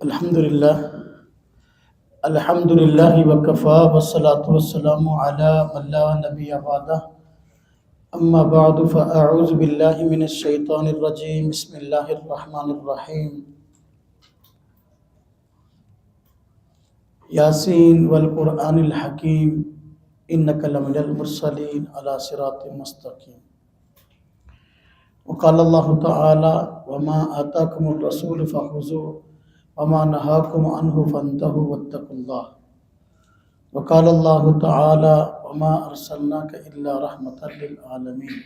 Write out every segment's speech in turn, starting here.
الحمد للہ وکفا والصلاة والسلام علی من لا نبی بعدہ اما بعد فاعوذ باللہ من الشیطان الرجیم بسم اللہ الرحمن الرحیم یاسین والقرآن الحکیم انک لمن المرسلین علی صراط مستقیم وقال اللہ تعالی وما آتاکم الرسول فخذوه وما نهاكم عنه فانتهوا واتقوا الله وقال الله تعالى وما أرسلناك إلا رحمة للعالمين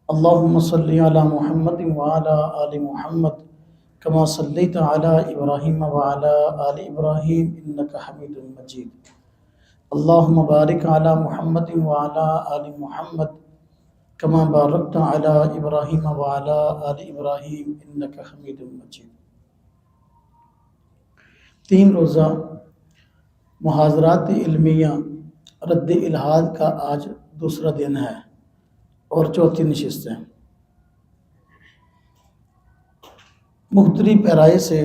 اللهم صل على محمد وعلى آل محمد كما صليت على إبراهيم وعلى آل إبراهيم إنك حميد مجيد اللهم بارك على محمد وعلى آل محمد كما باركت على إبراهيم وعلى آل إبراهيم إنك حميد مجيد 3 روزہ محاضرات علمیہ رد الحاد کا آج دوسرا دن ہے اور چوتھی نشست ہے۔ مختلف پیرائے سے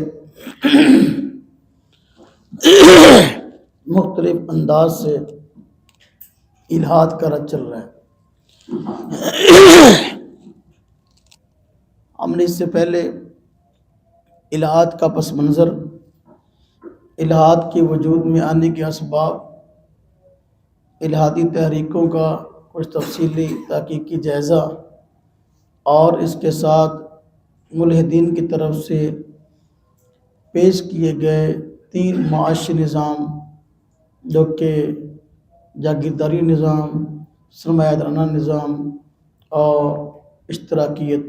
مختلف انداز سے الحاد کا رد چل رہا ہے۔ ہم نے اس سے پہلے الحاد کا پس منظر، الحاد کے وجود میں آنے کے اسباب، الحادی تحریکوں کا کچھ تفصیلی تحقیقی جائزہ اور اس کے ساتھ ملحدین کی طرف سے پیش کیے گئے 3 معاشی نظام جو کہ جاگیرداری نظام، سرمایہ دارانہ نظام اور اشتراکیت،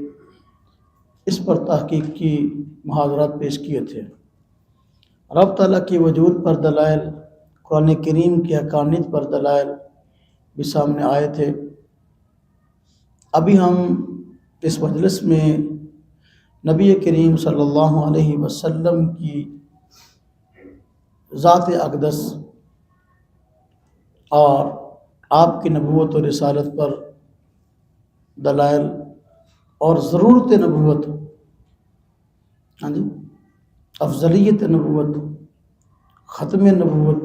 اس پر تحقیقی محاضرات پیش کیے تھے۔ رب تعالیٰ کے وجود پر دلائل، قرآن کریم کی حقانیت پر دلائل بھی سامنے آئے تھے۔ ابھی ہم اس مجلس میں نبی کریم صلی اللہ علیہ وسلم کی ذات اقدس اور آپ کی نبوت و رسالت پر دلائل اور ضرورت نبوت، افضلیت نبوت، ختم نبوت،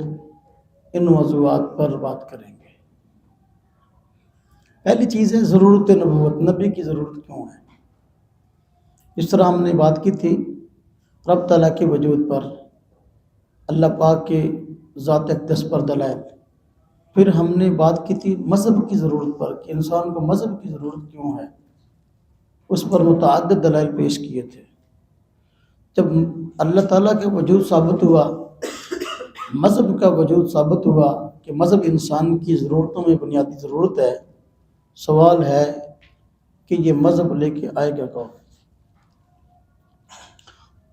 ان موضوعات پر بات کریں گے۔ پہلی چیز ہے ضرورت نبوت، نبی کی ضرورت کیوں ہے؟ اس طرح ہم نے بات کی تھی رب تعالیٰ کے وجود پر، اللہ پاک کے ذات اقدس پر دلائل۔ پھر ہم نے بات کی تھی مذہب کی ضرورت پر کہ انسان کو مذہب کی ضرورت کیوں ہے، اس پر متعدد دلائل پیش کیے تھے۔ جب اللہ تعالیٰ کا وجود ثابت ہوا، مذہب کا وجود ثابت ہوا کہ مذہب انسان کی ضرورتوں میں بنیادی ضرورت ہے، سوال ہے کہ یہ مذہب لے کے آئے گا کون؟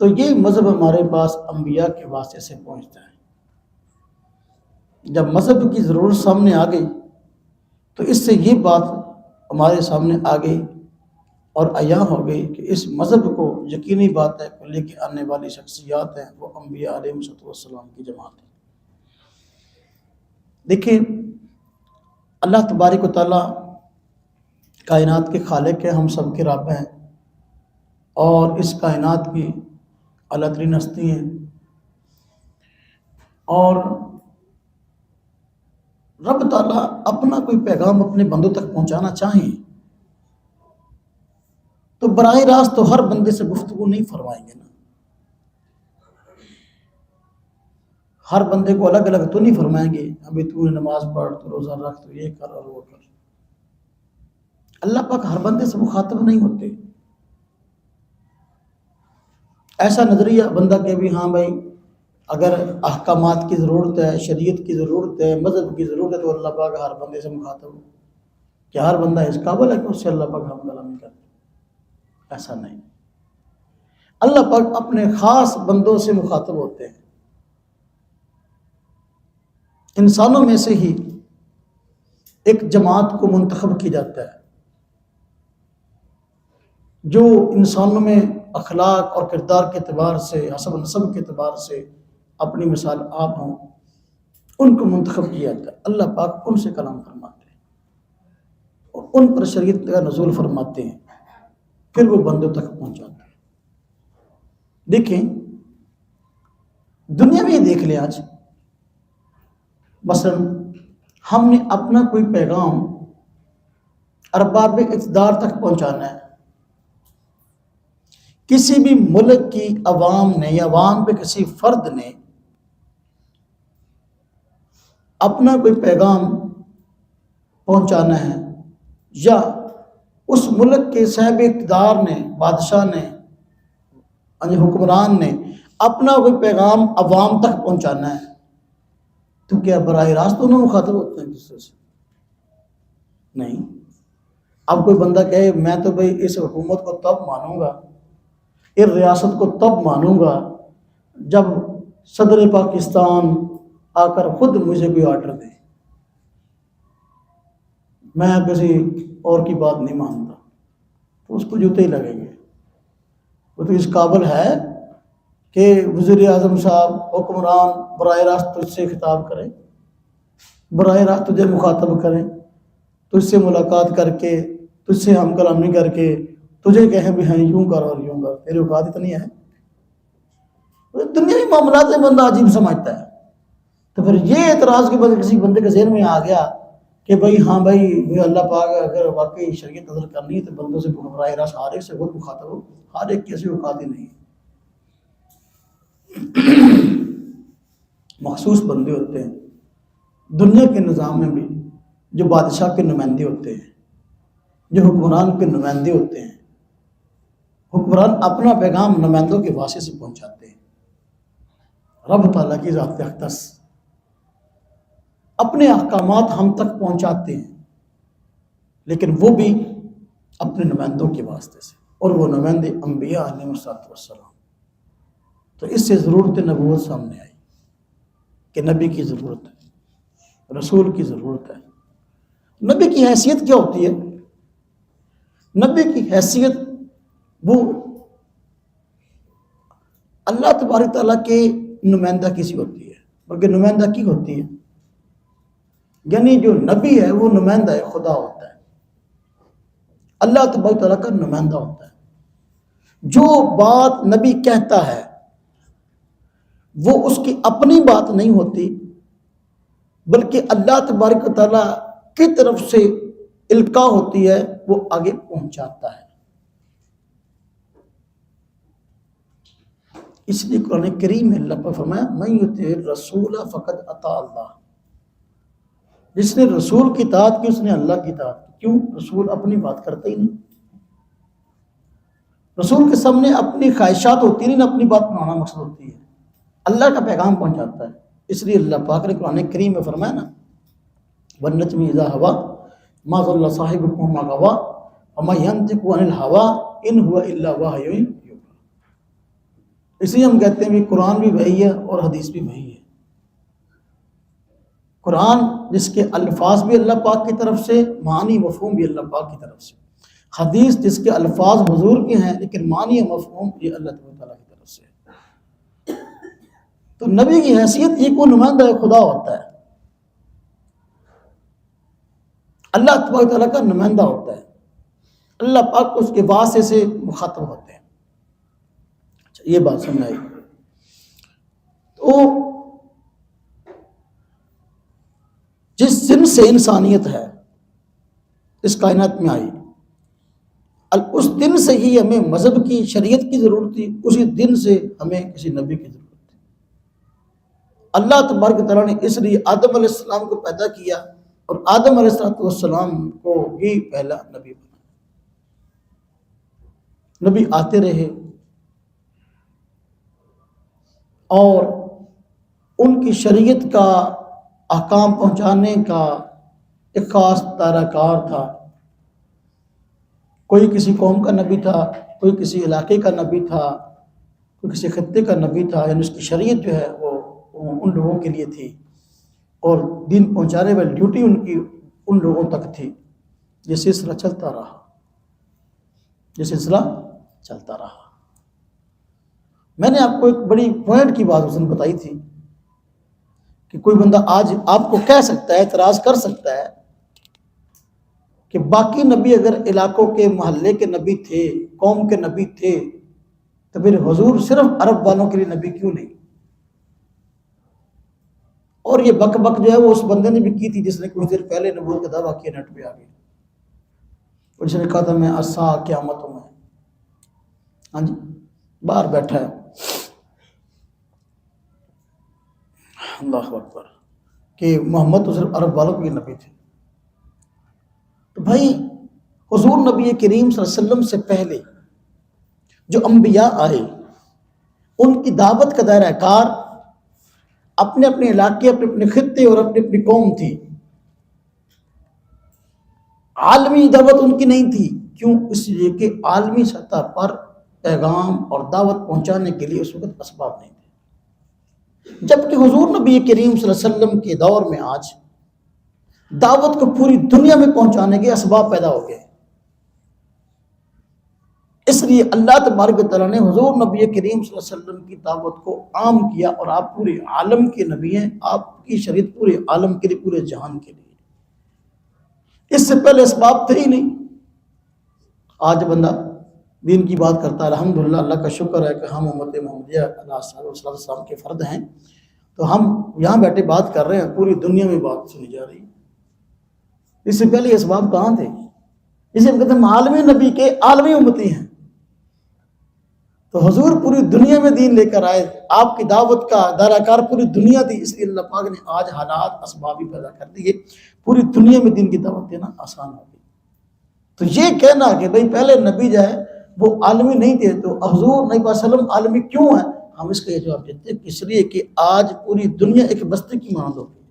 تو یہ مذہب ہمارے پاس انبیاء کے واسطے سے پہنچتا ہے۔ جب مذہب کی ضرورت سامنے آ گئی تو اس سے یہ بات ہمارے سامنے آ گئی اور عیاں ہو گئی کہ اس مذہب کو یقینی بات ہے کہ لے کے آنے والی شخصیات ہیں وہ انبیاء علیہ السلام کی جماعت ہے۔ دیکھیں، اللہ تبارک و تعالیٰ کائنات کے خالق ہیں، ہم سب کے رب ہیں اور اس کائنات کی اعلیٰ ترین ہستی ہیں، اور رب تعالیٰ اپنا کوئی پیغام اپنے بندوں تک پہنچانا چاہیں تو براہ راست تو ہر بندے سے گفتگو نہیں فرمائیں گے نا، ہر بندے کو الگ الگ تو نہیں فرمائیں گے ابھی تو نماز پڑھ، تو روزہ رکھ، تو یہ کر اور وہ کر۔ اللہ پاک ہر بندے سے مخاطب نہیں ہوتے۔ ایسا نظریہ بندہ کہ بھی ہاں بھائی اگر احکامات کی ضرورت ہے، شریعت کی ضرورت ہے، مذہب کی ضرورت ہے تو اللہ پاک ہر بندے سے مخاطب ہو، کیا ہر بندہ اس قابل ہے کہ اس سے اللہ پاک ہم کلامی کرے؟ ایسا نہیں۔ اللہ پاک اپنے خاص بندوں سے مخاطب ہوتے ہیں۔ انسانوں میں سے ہی ایک جماعت کو منتخب کیا جاتا ہے جو انسانوں میں اخلاق اور کردار کے اعتبار سے، حسب نسب کے اعتبار سے اپنی مثال آپ ہوں، ان کو منتخب کیا جاتا ہے۔ اللہ پاک ان سے کلام فرماتے ہیں اور ان پر شریعت کا نزول فرماتے ہیں، پھر وہ بندوں تک پہنچاتے ہیں۔ دیکھیں دنیا میں ہی دیکھ لیں آج، مثلا ہم نے اپنا کوئی پیغام ارباب اقتدار تک پہنچانا ہے، کسی بھی ملک کی عوام نے یا عوام پہ کسی فرد نے اپنا کوئی پیغام پہنچانا ہے، یا اس ملک کے صاحب اقتدار نے، بادشاہ نے، حکمران نے اپنا کوئی پیغام عوام تک پہنچانا ہے، تو کیا براہ راست انہوں مخاطب ہوتے ہیں دوسرے سے؟ نہیں۔ اب کوئی بندہ کہے میں تو بھائی اس حکومت کو تب مانوں گا، اس ریاست کو تب مانوں گا جب صدر پاکستان آ کر خود مجھے کوئی آرڈر دے، میں کسی اور کی بات نہیں مانتا، تو اس کو جوتے ہی لگیں گے۔ وہ تو اس قابل ہے کہ وزیر اعظم صاحب، حکمران براہ راست تجھ سے خطاب کریں، براہ راست تجھے مخاطب کریں، تجھ سے ملاقات کر کے، تجھ سے ہم کلامی کر کے تجھے کہیں بھی ہیں یوں کر اور یوں کر، تیری اوقات اتنی ہے؟ دنیاوی معاملات میں بندہ عجیب سمجھتا ہے۔ تو پھر یہ اعتراض کے بعد کسی بندے کے ذہن میں آ گیا کہ بھائی ہاں بھائی اللہ پاک اگر واقعی شریعت نظر کرنی ہے تو بندوں سے براہ راست ہر ایک سے خود مخاطب ہو، ہر ایک کی ایسی اوقات ہی نہیں ہے۔ مخصوص بندے ہوتے ہیں دنیا کے نظام میں بھی، جو بادشاہ کے نمائندے ہوتے ہیں، جو حکمران کے نمائندے ہوتے ہیں۔ حکمران اپنا پیغام نمائندوں کے واسطے سے پہنچاتے ہیں۔ رب تعالیٰ کی ذات اقدس اپنے احکامات ہم تک پہنچاتے ہیں، لیکن وہ بھی اپنے نمائندوں کے واسطے سے، اور وہ نمائندے انبیاء علیہ السلام۔ تو اس سے ضرورت نبوت سامنے آئی کہ نبی کی ضرورت ہے، رسول کی ضرورت ہے۔ نبی کی حیثیت کیا ہوتی ہے؟ نبی کی حیثیت وہ اللہ تبارک تعالیٰ کے نمائندہ کسی ہوتی ہے، بلکہ نمائندہ کی ہوتی ہے، یعنی جو نبی ہے وہ نمائندہ خدا ہوتا ہے، اللہ تبارک تعالیٰ کا نمائندہ ہوتا ہے۔ جو بات نبی کہتا ہے وہ اس کی اپنی بات نہیں ہوتی، بلکہ اللہ تبارک تعالیٰ کی طرف سے القاء ہوتی ہے، وہ آگے پہنچاتا ہے۔ اس لیے قرآن کریم میں اللہ پر فرمایا من یطع الرسول فقد اطاع اللہ، جس نے رسول کی اطاعت کی اس نے اللہ کی اطاعت کی۔ کیوں؟ رسول اپنی بات کرتا ہی نہیں، رسول کے سامنے اپنی خواہشات ہوتی نہیں، نہ اپنی بات بنانا مقصد ہوتی ہے، اللہ کا پیغام پہنچاتا ہے۔ اس لیے اللہ پاک نے قرآن کریم میں فرمایا نا والنجم اذا ہوا ما ضل صاحبکم وما غوا وما ينطق عن الهوى ان هو الا وحی یوحی۔ اس لیے ہم کہتے ہیں کہ قرآن بھی وحی ہے اور حدیث بھی وحی ہے۔ قرآن جس کے الفاظ بھی اللہ پاک کی طرف سے، معنی مفہوم بھی اللہ پاک کی طرف سے، حدیث جس کے الفاظ حضور کے ہیں لیکن معنی مفہوم یہ اللہ تعالیٰ کی طرف سے ہے۔ تو نبی کی حیثیت یہ کو نمائندہ خدا ہوتا ہے، اللہ تبارک تعالیٰ کا نمائندہ ہوتا ہے، اللہ پاک اس کے واسطے سے مخاطب ہوتے ہیں۔ اچھا یہ بات سمجھ آئی؟ تو جس دن سے انسانیت ہے اس کائنات میں آئی، اس دن سے ہی ہمیں مذہب کی، شریعت کی ضرورت تھی، اسی دن سے ہمیں کسی نبی کی ضرورت تھی۔ اللہ تبارک تعالیٰ نے اس لیے آدم علیہ السلام کو پیدا کیا اور آدم علیہ السلام کو ہی پہلا نبی بنا۔ نبی آتے رہے اور ان کی شریعت کا احکام پہنچانے کا ایک خاص دائرہ کار تھا۔ کوئی کسی قوم کا نبی تھا، کوئی کسی علاقے کا نبی تھا، کوئی کسی خطے کا نبی تھا، یعنی اس کی شریعت جو ہے وہ ان لوگوں کے لیے تھی اور دین پہنچانے والی ڈیوٹی ان کی ان لوگوں تک تھی۔ یہ سلسلہ چلتا رہا، یہ سلسلہ چلتا رہا۔ میں نے آپ کو ایک بڑی پوائنٹ کی بات اس دن بتائی تھی کہ کوئی بندہ آج آپ کو کہہ سکتا ہے، اعتراض کر سکتا ہے کہ باقی نبی اگر علاقوں کے، محلے کے نبی تھے، قوم کے نبی تھے، تو پھر حضور صرف عرب والوں کے لیے نبی کیوں نہیں؟ اور یہ بک بک جو ہے وہ اس بندے نے بھی کی تھی جس نے کچھ دیر پہلے نبوت کا دعویٰ کیا نیٹ پہ آ گیا، اس نے کہا تھا میں اسا قیامتوں میں، ہاں جی باہر بیٹھا ہے، اللہ اکبر، کہ محمد تو صرف عرب والوں کے نبی تھے۔ تو بھائی حضور نبی کریم صلی اللہ علیہ وسلم سے پہلے جو انبیاء آئے ان کی دعوت کا دائرہ کار اپنے اپنے علاقے، اپنے اپنے خطے اور اپنی اپنی قوم تھی، عالمی دعوت ان کی نہیں تھی۔ کیوں؟ اس لیے کہ عالمی سطح پر پیغام اور دعوت پہنچانے کے لیے اس وقت اسباب نہیں تھے، جبکہ حضور نبی کریم صلی اللہ علیہ وسلم کے دور میں آج دعوت کو پوری دنیا میں پہنچانے کے اسباب پیدا ہو گئے۔ اس لیے اللہ تبارک و تعالیٰ نے حضور نبی کریم صلی اللہ علیہ وسلم کی دعوت کو عام کیا، اور آپ پورے عالم کے نبی ہیں، آپ کی شریعت پورے عالم کے لیے، پورے جہان کے لیے۔ اس سے پہلے اسباب تھے ہی نہیں۔ آج بندہ دین کی بات کرتا ہے، الحمدللہ اللہ کا شکر ہے کہ ہم امت محمدیہ علیہ السلام کے فرد ہیں، تو ہم یہاں بیٹھے بات کر رہے ہیں، پوری دنیا میں بات سنی جا رہی ہے۔ اس سے پہلے اسباب کہاں تھے؟ اسے ہم کہتے ہیں عالمی نبی کے عالمی امتی ہیں۔ تو حضور پوری دنیا میں دین لے کر آئے، آپ کی دعوت کا دائرہ کار پوری دنیا تھی، اس لیے اللہ پاک نے آج حالات اسبابی پیدا کر دیے، پوری دنیا میں دین کی دعوت دینا آسان ہو گئی۔ تو یہ کہنا کہ بھئی پہلے نبی جو ہے وہ عالمی نہیں تھے، تو حضور نبی صلی اللہ علیہ وسلم عالمی کیوں ہیں؟ ہم اس کا یہ جواب دیتے ہیں اس لیے کہ آج پوری دنیا ایک بستی کی مانند ہو گئی ہے۔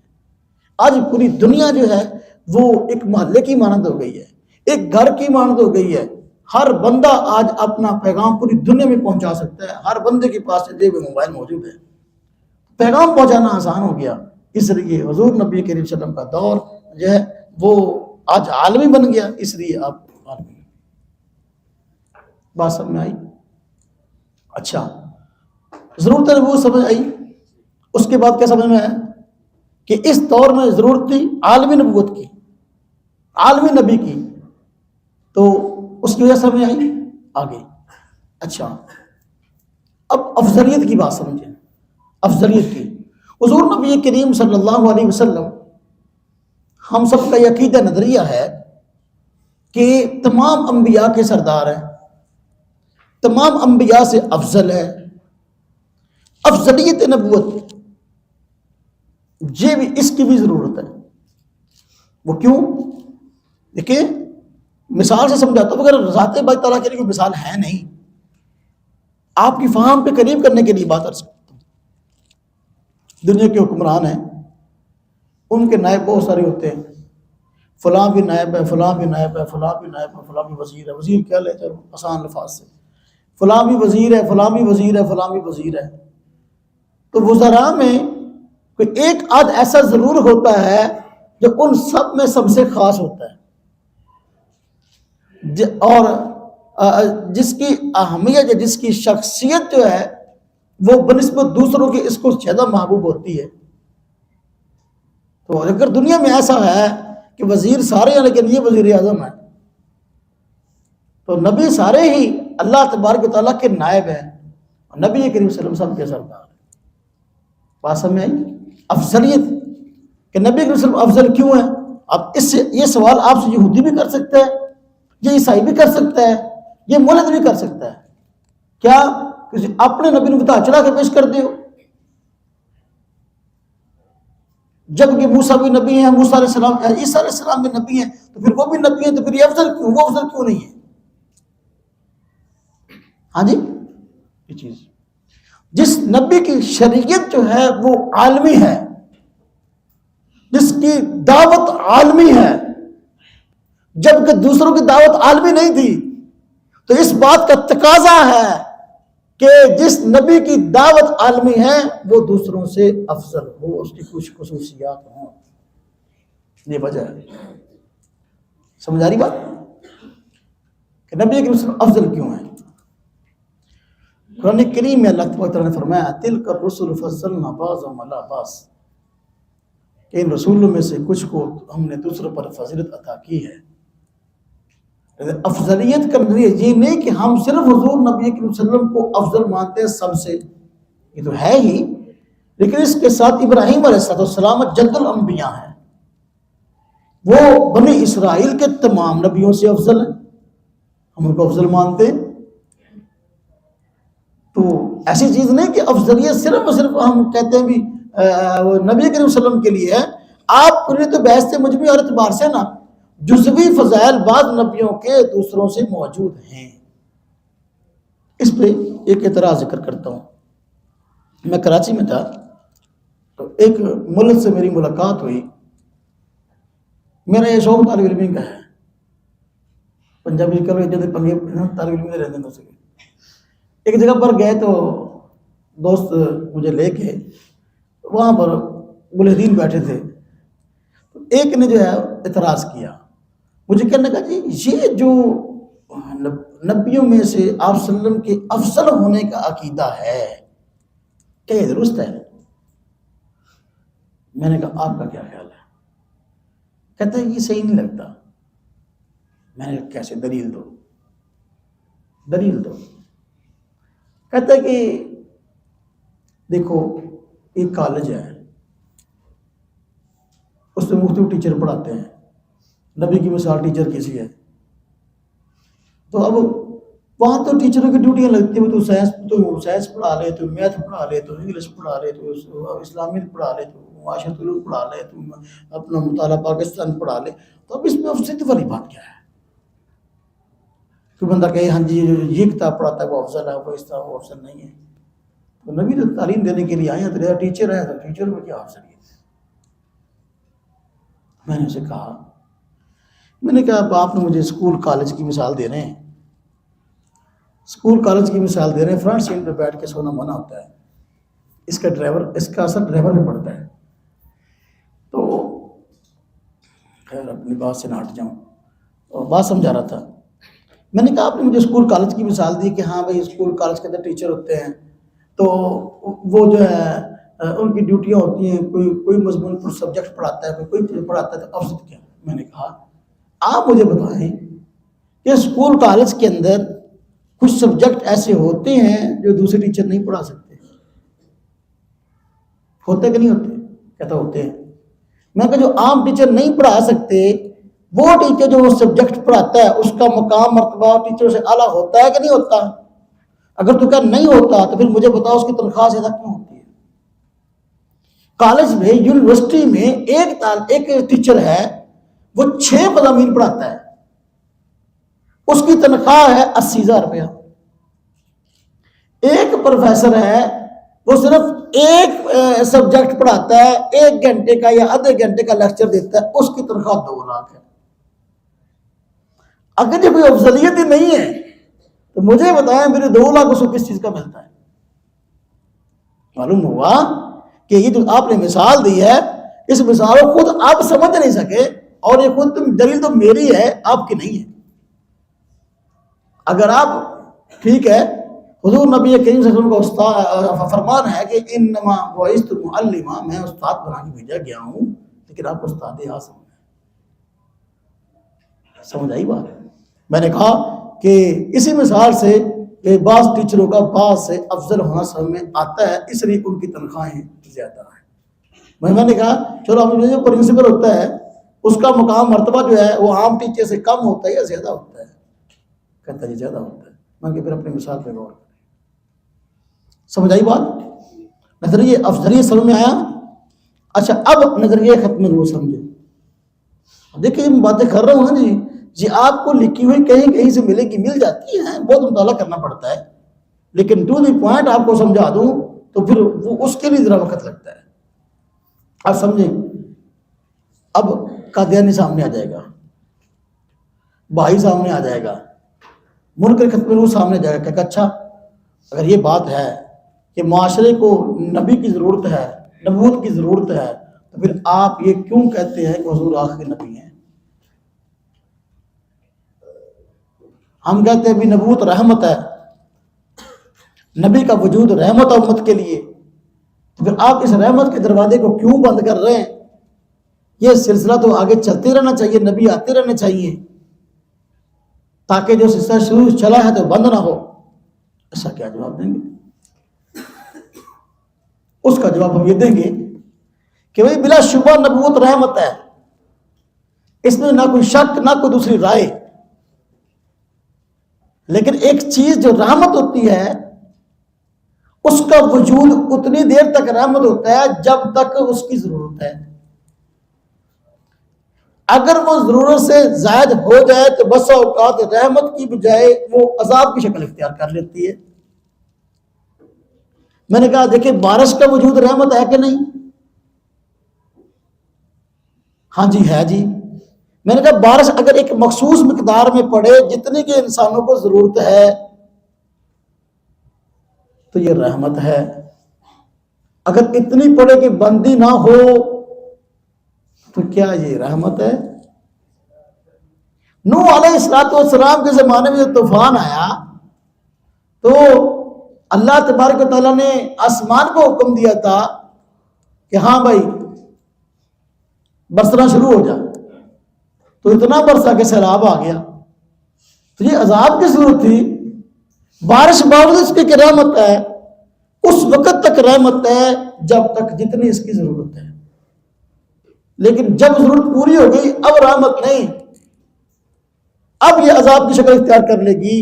آج پوری دنیا جو ہے وہ ایک محلے کی مانند ہو گئی ہے، ایک گھر کی مانند ہو گئی ہے۔ ہر بندہ آج اپنا پیغام پوری دنیا میں پہنچا سکتا ہے، ہر بندے کے پاس جیب میں موبائل موجود ہے، پیغام پہنچانا آسان ہو گیا۔ اس لیے حضور نبی کریم صلی اللہ علیہ وسلم کا دور جو ہے وہ آج عالمی بن گیا، اس لیے آپ عالمی۔ بات سمجھ میں آئی؟ اچھا، ضرورت نبوت سمجھ آئی؟ اس کے بعد کیا سمجھ میں آیا کہ اس دور میں ضرورت تھی عالمی نبوت کی، عالمی نبی کی، تو اس کی وجہ سمجھ آئی آگے۔ اچھا، اب افضلیت کی بات سمجھیں، افضلیت کی۔ حضور نبی کریم صلی اللہ علیہ وسلم، ہم سب کا یہ عقیدہ نظریہ ہے کہ تمام انبیاء کے سردار ہیں، تمام انبیاء سے افضل ہے۔ افضلیت نبوت یہ بھی، اس کی بھی ضرورت ہے۔ وہ کیوں؟ دیکھیں مثال سے سمجھاتا ہوں، اگر ذات باری تعالیٰ کے لیے کوئی مثال ہے نہیں، آپ کی فہم پہ قریب کرنے کے لیے بات کر سکتا ہوں۔ دنیا کے حکمران ہیں، ان کے نائب بہت سارے ہوتے ہیں، فلاں بھی نائب ہے، فلاں بھی نائب ہے، فلاں بھی نائب ہے، فلاں بھی وزیر ہے۔ وزیر کیا لے چلو آسان الفاظ سے، فلاں بھی وزیر ہے، فلاں بھی وزیر ہے، فلاں بھی وزیر ہے۔ تو وزراء میں کوئی ایک آدھ ایسا ضرور ہوتا ہے جو ان سب میں سب سے خاص ہوتا ہے، اور جس کی اہمیت، جس کی شخصیت جو ہے وہ بنسبت دوسروں کے اس کو زیادہ محبوب ہوتی ہے۔ تو اگر دنیا میں ایسا ہے کہ وزیر سارے ہیں لیکن یہ وزیر اعظم ہے، تو نبی سارے ہی اللہ تبارک و تعالیٰ کے نائب ہیں، اور نبی کریم صلی اللہ علیہ وسلم کے سردار ہیں۔ بات سمجھ آئی؟ افضلیت کہ نبی کریم صلی اللہ علیہ وسلم افضل کیوں ہے؟ اب اس سے یہ سوال آپ سے یہودی بھی کر سکتا ہے، یہ عیسائی بھی کر سکتا ہے، یہ مولد بھی کر سکتا ہے۔ کیا کسی اپنے نبی نے بتا چڑھا کے پیش کر دیو؟ جب کہ موسیٰ بھی نبی ہیں، موسیٰ علیہ السلام، عیسیٰ علیہ السلام بھی نبی ہیں، تو پھر وہ بھی نبی ہیں، تو پھر یہ افضل کیوں، وہ افضل کیوں نہیں ہے؟ ہاں جی، یہ چیز جس نبی کی شریعت جو ہے وہ عالمی ہے، جس کی دعوت عالمی ہے، جبکہ دوسروں کی دعوت عالمی نہیں تھی، تو اس بات کا تقاضا ہے کہ جس نبی کی دعوت عالمی ہے وہ دوسروں سے افضل ہو، اس کی کچھ خصوصیات ہوں۔ یہ وجہ ہے۔ سمجھ آ رہی بات کہ نبی کے افضل کیوں ہیں؟ قرآن کریم میں اللہ تعالیٰ نے فرمایا تلک الرسل فضلنا بعضهم علی بعض، کہ ان رسولوں میں سے کچھ کو ہم نے دوسروں پر فضیلت عطا کی ہے۔ افضلیت کا نظریہ یہ نہیں کہ ہم صرف حضور نبی کریم صلی اللہ علیہ وسلم کو افضل مانتے ہیں سب سے، یہ تو ہے ہی، لیکن اس کے ساتھ ابراہیم علیہ السلام جد الانبیاء ہیں، وہ بنی اسرائیل کے تمام نبیوں سے افضل ہیں، ہم ان کو افضل مانتے ہیں۔ تو ایسی چیز نہیں کہ افضلیت صرف اور صرف ہم کہتے ہیں بھی نبی کریم صلی اللہ علیہ وسلم کے لیے ہے۔ آپ پوری تو بحث مجموعی اور اعتبار سے نا جزوی فضائل بعض نبیوں کے دوسروں سے موجود ہیں۔ اس پہ ایک اعتراض ذکر کرتا ہوں۔ میں کراچی میں تھا تو ایک ملک سے میری ملاقات ہوئی، میرا یہ شوق طالب علمی کا ہے، پنجابی کرو جب پنگے طالب علمی رہنے دو سکے۔ ایک جگہ پر گئے تو دوست مجھے لے کے وہاں پر ملحدین بیٹھے تھے، تو ایک نے جو ہے اعتراض کیا، مجھے کہنے لگا جی یہ جو نبیوں میں سے آپ صلی اللہ علیہ وسلم کے افضل ہونے کا عقیدہ ہے کیا یہ درست ہے؟ میں نے کہا آپ کا کیا خیال ہے؟ کہتا ہے یہ صحیح نہیں لگتا۔ میں نے کہا کیسے؟ دلیل دو، دلیل دو۔ کہتا ہے کہ دیکھو ایک کالج ہے، اس میں مختلف ٹیچر پڑھاتے ہیں، نبی کی مثال ٹیچر کسی ہے، تو اب وہاں تو ٹیچروں کی ڈیوٹیاں لگتی ہیں، تو سائنس پڑھا لے، تو میتھ پڑھا لے، تو انگلش پڑھا لے، تو اسلامیت پڑھا لے، تو معاشرت علوم پڑھا لے، تو اپنا مطالعہ پاکستان پڑھا لے، تو اب اس میں افضلیت والی بات کیا ہے؟ کوئی بندہ کہے ہاں جی یہ کتاب پڑھاتا ہے وہ افضل ہے، وہ اس طرح وہ افضل نہیں ہے۔ تو نبی تو تعلیم دینے کے لیے آئے ہیں، تو ٹیچر ہے، تو ٹیچر میں کیا افضلیت ہے؟ میں نے اسے کہا، میں نے کہا آپ نے مجھے اسکول کالج کی مثال دے رہے ہیں، اسکول کالج کی مثال دے رہے ہیں، فرنٹ سیٹ پہ بیٹھ کے سونا منع ہوتا ہے، اس کا اثر ڈرائیور میں پڑتا ہے۔ تو خیر اپنی بات سے نہ ہٹ جاؤں، اور بات سمجھا رہا تھا۔ میں نے کہا آپ نے مجھے اسکول کالج کی مثال دی کہ ہاں بھائی اسکول کالج کے اندر ٹیچر ہوتے ہیں، تو وہ جو ہے ان کی ڈیوٹیاں ہوتی ہیں، کوئی مضمون پر سبجیکٹ پڑھاتا ہے، کوئی پڑھاتا ہے، تو افضل کیا؟ میں نے کہا آپ مجھے بتائیں کہ اسکول کالج کے اندر کچھ سبجیکٹ ایسے ہوتے ہیں جو دوسرے ٹیچر نہیں پڑھا سکتے، ہوتے کہ نہیں ہوتے؟ کہتا ہوتے ہیں۔ میں کہا جو عام ٹیچر نہیں پڑھا سکتے، وہ ٹیچر جو وہ سبجیکٹ پڑھاتا ہے اس کا مقام مرتبہ ٹیچر سے اعلیٰ ہوتا ہے کہ نہیں ہوتا؟ اگر تو کہا نہیں ہوتا تو پھر مجھے بتاؤ اس کی تنخواہ زیادہ کیوں ہوتی ہے؟ کالج میں یونیورسٹی میں ایک ٹیچر ہے وہ 6 مضامین پڑھاتا ہے، اس کی تنخواہ ہے 80,000 روپیہ۔ ایک پروفیسر ہے وہ صرف ایک سبجیکٹ پڑھاتا ہے، 1 گھنٹے کا یا آدھے گھنٹے کا لیکچر دیتا ہے، اس کی تنخواہ 2 لاکھ ہے۔ اگر یہ کوئی افضلیت ہی نہیں ہے تو مجھے بتائیں میرے 2 لاکھ اس کو کس چیز کا ملتا ہے؟ معلوم ہوا کہ یہ جو آپ نے مثال دی ہے، اس مثال کو خود آپ سمجھ نہیں سکے، اور یہ خود دلیل تو میری ہے، آپ کی نہیں ہے۔ اگر آپ ٹھیک ہے، حضور نبی کریم صلی اللہ علیہ وسلم کا فرمان ہے کہ انما بعثت معلما، میں استاد بنا کے بھیجا گیا ہوں، لیکن آپ استاد اعظم ہیں۔ سمجھ آئی بات؟ میں نے کہا کہ اسی مثال سے کہ بعض ٹیچروں کا بعض سے افضل ہونا سمجھ میں آتا ہے، اس لیے ان کی تنخواہیں زیادہ ہیں۔ میں نے کہا چلو ہمیں جو پرنسپل ہوتا ہے اس کا مقام مرتبہ جو ہے وہ عام ٹیچر سے کم ہوتا ہے یا زیادہ ہوتا ہے؟ کہتا ہے زیادہ ہوتا ہے۔ میں کہ پھر اپنی مثال پہ غور کریں۔ سمجھ آئی بات؟ نظریہ افضلیت سمجھ میں آیا؟ اچھا اب نظریہ ختم نبوت سمجھے۔ دیکھیں میں باتیں کر رہا ہوں نا جی آپ کو لکھی ہوئی کہیں سے ملے گی، مل جاتی ہے، بہت مطالعہ کرنا پڑتا ہے، لیکن ٹو دی پوائنٹ آپ کو سمجھا دوں تو پھر وہ اس کے لیے ذرا وقت لگتا ہے۔ آپ سمجھیں، اب قادیانی سامنے آ جائے گا، بھائی سامنے آ جائے گا، منکر ختم نبوت سامنے آ جائے گا کہ اچھا اگر یہ بات ہے کہ معاشرے کو نبی کی ضرورت ہے، نبوت کی ضرورت ہے، تو پھر آپ یہ کیوں کہتے ہیں کہ حضور آخری نبی ہیں؟ ہم کہتے ہیں بھی نبوت رحمت ہے، نبی کا وجود رحمت امت کے لیے، تو پھر آپ اس رحمت کے دروازے کو کیوں بند کر رہے ہیں؟ یہ سلسلہ تو آگے چلتے رہنا چاہیے، نبی آتے رہنے چاہیے۔ تاکہ جو سلسلہ شروع چلا ہے تو بند نہ ہو، ایسا کیا جواب دیں گے؟ اس کا جواب ہم یہ دیں گے کہ بھائی بلا شبہ نبوت رحمت ہے، اس میں نہ کوئی شک نہ کوئی دوسری رائے، لیکن ایک چیز جو رحمت ہوتی ہے اس کا وجود اتنی دیر تک رحمت ہوتا ہے جب تک اس کی ضرورت ہے۔ اگر وہ ضرورت سے زائد ہو جائے تو بسا اوقات رحمت کی بجائے وہ عذاب کی شکل اختیار کر لیتی ہے۔ میں نے کہا دیکھیں بارش کا وجود رحمت ہے کہ نہیں؟ ہاں جی ہے جی۔ میں نے کہا بارش اگر ایک مخصوص مقدار میں پڑے جتنی کہ انسانوں کو ضرورت ہے تو یہ رحمت ہے، اگر اتنی پڑے کہ بندی نہ ہو تو کیا یہ رحمت ہے؟ نوح علیہ السلام کے زمانے میں جو طوفان آیا تو اللہ تبارک و تعالیٰ نے آسمان کو حکم دیا تھا کہ ہاں بھائی برسنا شروع ہو جا، تو اتنا برسا کہ سیلاب آ گیا۔ تو یہ عذاب کی ضرورت تھی، بارش باوجود اس کی کہ رحمت ہے، اس وقت تک رحمت ہے جب تک جتنی اس کی ضرورت ہے، لیکن جب ضرورت پوری ہو گئی اب رحمت نہیں، اب یہ عذاب کی شکل اختیار کر لے گی۔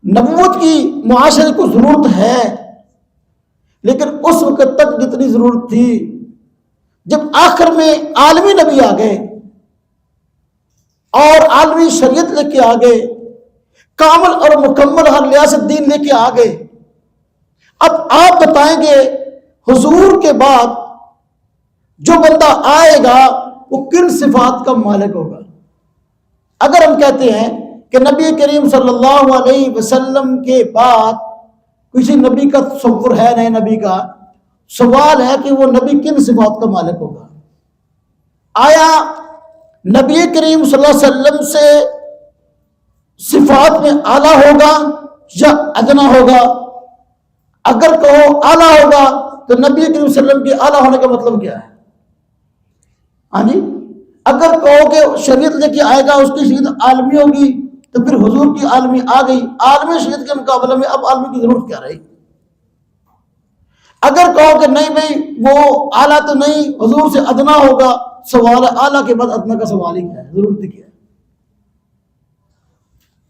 نبوت کی معاشرے کو ضرورت ہے، لیکن اس وقت تک جتنی ضرورت تھی، جب آخر میں عالمی نبی آ گئے اور عالمی شریعت لے کے آ گئے، کامل اور مکمل ہر لحاظ سے دین لے کے آ گئے، اب آپ بتائیں گے حضور کے بعد جو بندہ آئے گا وہ کن صفات کا مالک ہوگا؟ اگر ہم کہتے ہیں کہ نبی کریم صلی اللہ علیہ وسلم کے بعد کسی نبی کا تصور ہے، نئے نبی کا، سوال ہے کہ وہ نبی کن صفات کا مالک ہوگا؟ آیا نبی کریم صلی اللہ علیہ وسلم سے صفات میں اعلیٰ ہوگا یا ادنا ہوگا؟ اگر کہو اعلیٰ ہوگا تو نبی کریم صلی اللہ علیہ وسلم کے اعلیٰ ہونے کا مطلب کیا ہے؟ ہاں جی، اگر کہو کہ شریعت لے کے آئے گا اس کی شریعت عالمی ہوگی تو پھر حضور کی عالمی آ گئی، عالمی شریعت کے مقابلے میں اب عالمی کی ضرورت کیا رہی؟ اگر کہو کہ نہیں بھائی وہ اعلیٰ تو نہیں، حضور سے ادنا ہوگا، سوال ہے اعلیٰ کے بعد ادنا کا سوال ہی کیا ہے، ضرورت کیا ہے؟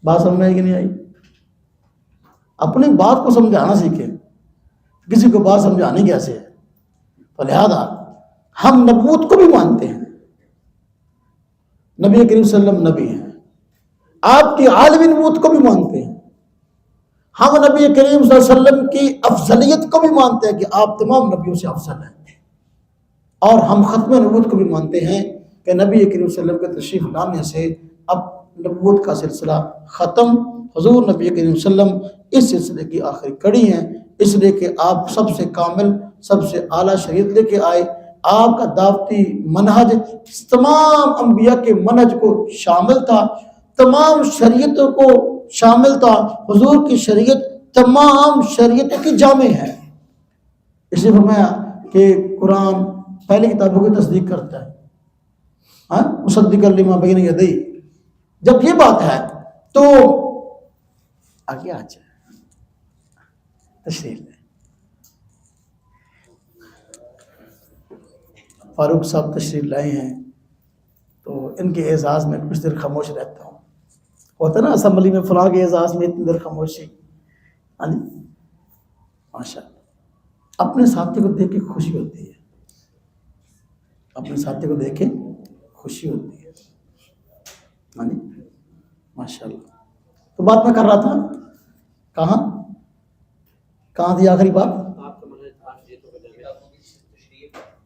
بات سمجھ میں آئی کہ نہیں آئی؟ اپنی بات کو سمجھانا سیکھیں، کسی کو بات سمجھانی کیسے ہے؟ تو لہذا ہم نبوت کو بھی مانتے ہیں، نبی کریم صلی اللہ علیہ وسلم نبی ہیں، آپ کی عالمی نبوت کو بھی مانتے ہیں، ہم نبی کریم صلی اللہ علیہ وسلم کی افضلیت کو بھی مانتے ہیں کہ آپ تمام نبیوں سے افضل ہیں، اور ہم ختم نبوت کو بھی مانتے ہیں کہ نبی کریم صلی اللہ علیہ وسلم کے تشریف لانے سے اب نبوت کا سلسلہ ختم، حضور نبی کریم صلی اللہ علیہ وسلم اس سلسلے کی آخری کڑی ہیں، اس لیے کہ آپ سب سے کامل سب سے اعلیٰ شریعت لے کے آئے، آپ کا دعوتی منہج تمام انبیاء کے منہج کو شامل تھا، تمام شریعتوں کو شامل تھا، حضور کی شریعت تمام شریعتوں کی جامع ہے۔ اس لیے فرمایا کہ قرآن پہلی کتابوں کی تصدیق کرتا ہے، مصدقا لما بین یدیہ۔ جب یہ بات ہے تو آگے آ جائے تشریح لیں۔ فاروق صاحب تشریف لائے ہیں تو ان کے اعزاز میں کچھ دیر خاموش رہتا ہوں، ہوتا ہے نا اسمبلی میں فلاں کے اعزاز میں اتنی دیر خاموشی، ہاں جی ماشاء اللہ، اپنے ساتھی کو دیکھ کے خوشی ہوتی ہے، اپنے ساتھی کو دیکھ کے خوشی ہوتی ہے، ہاں جی ماشاء اللہ۔ تو بات میں کر رہا تھا، کہاں تھی آخری بات؟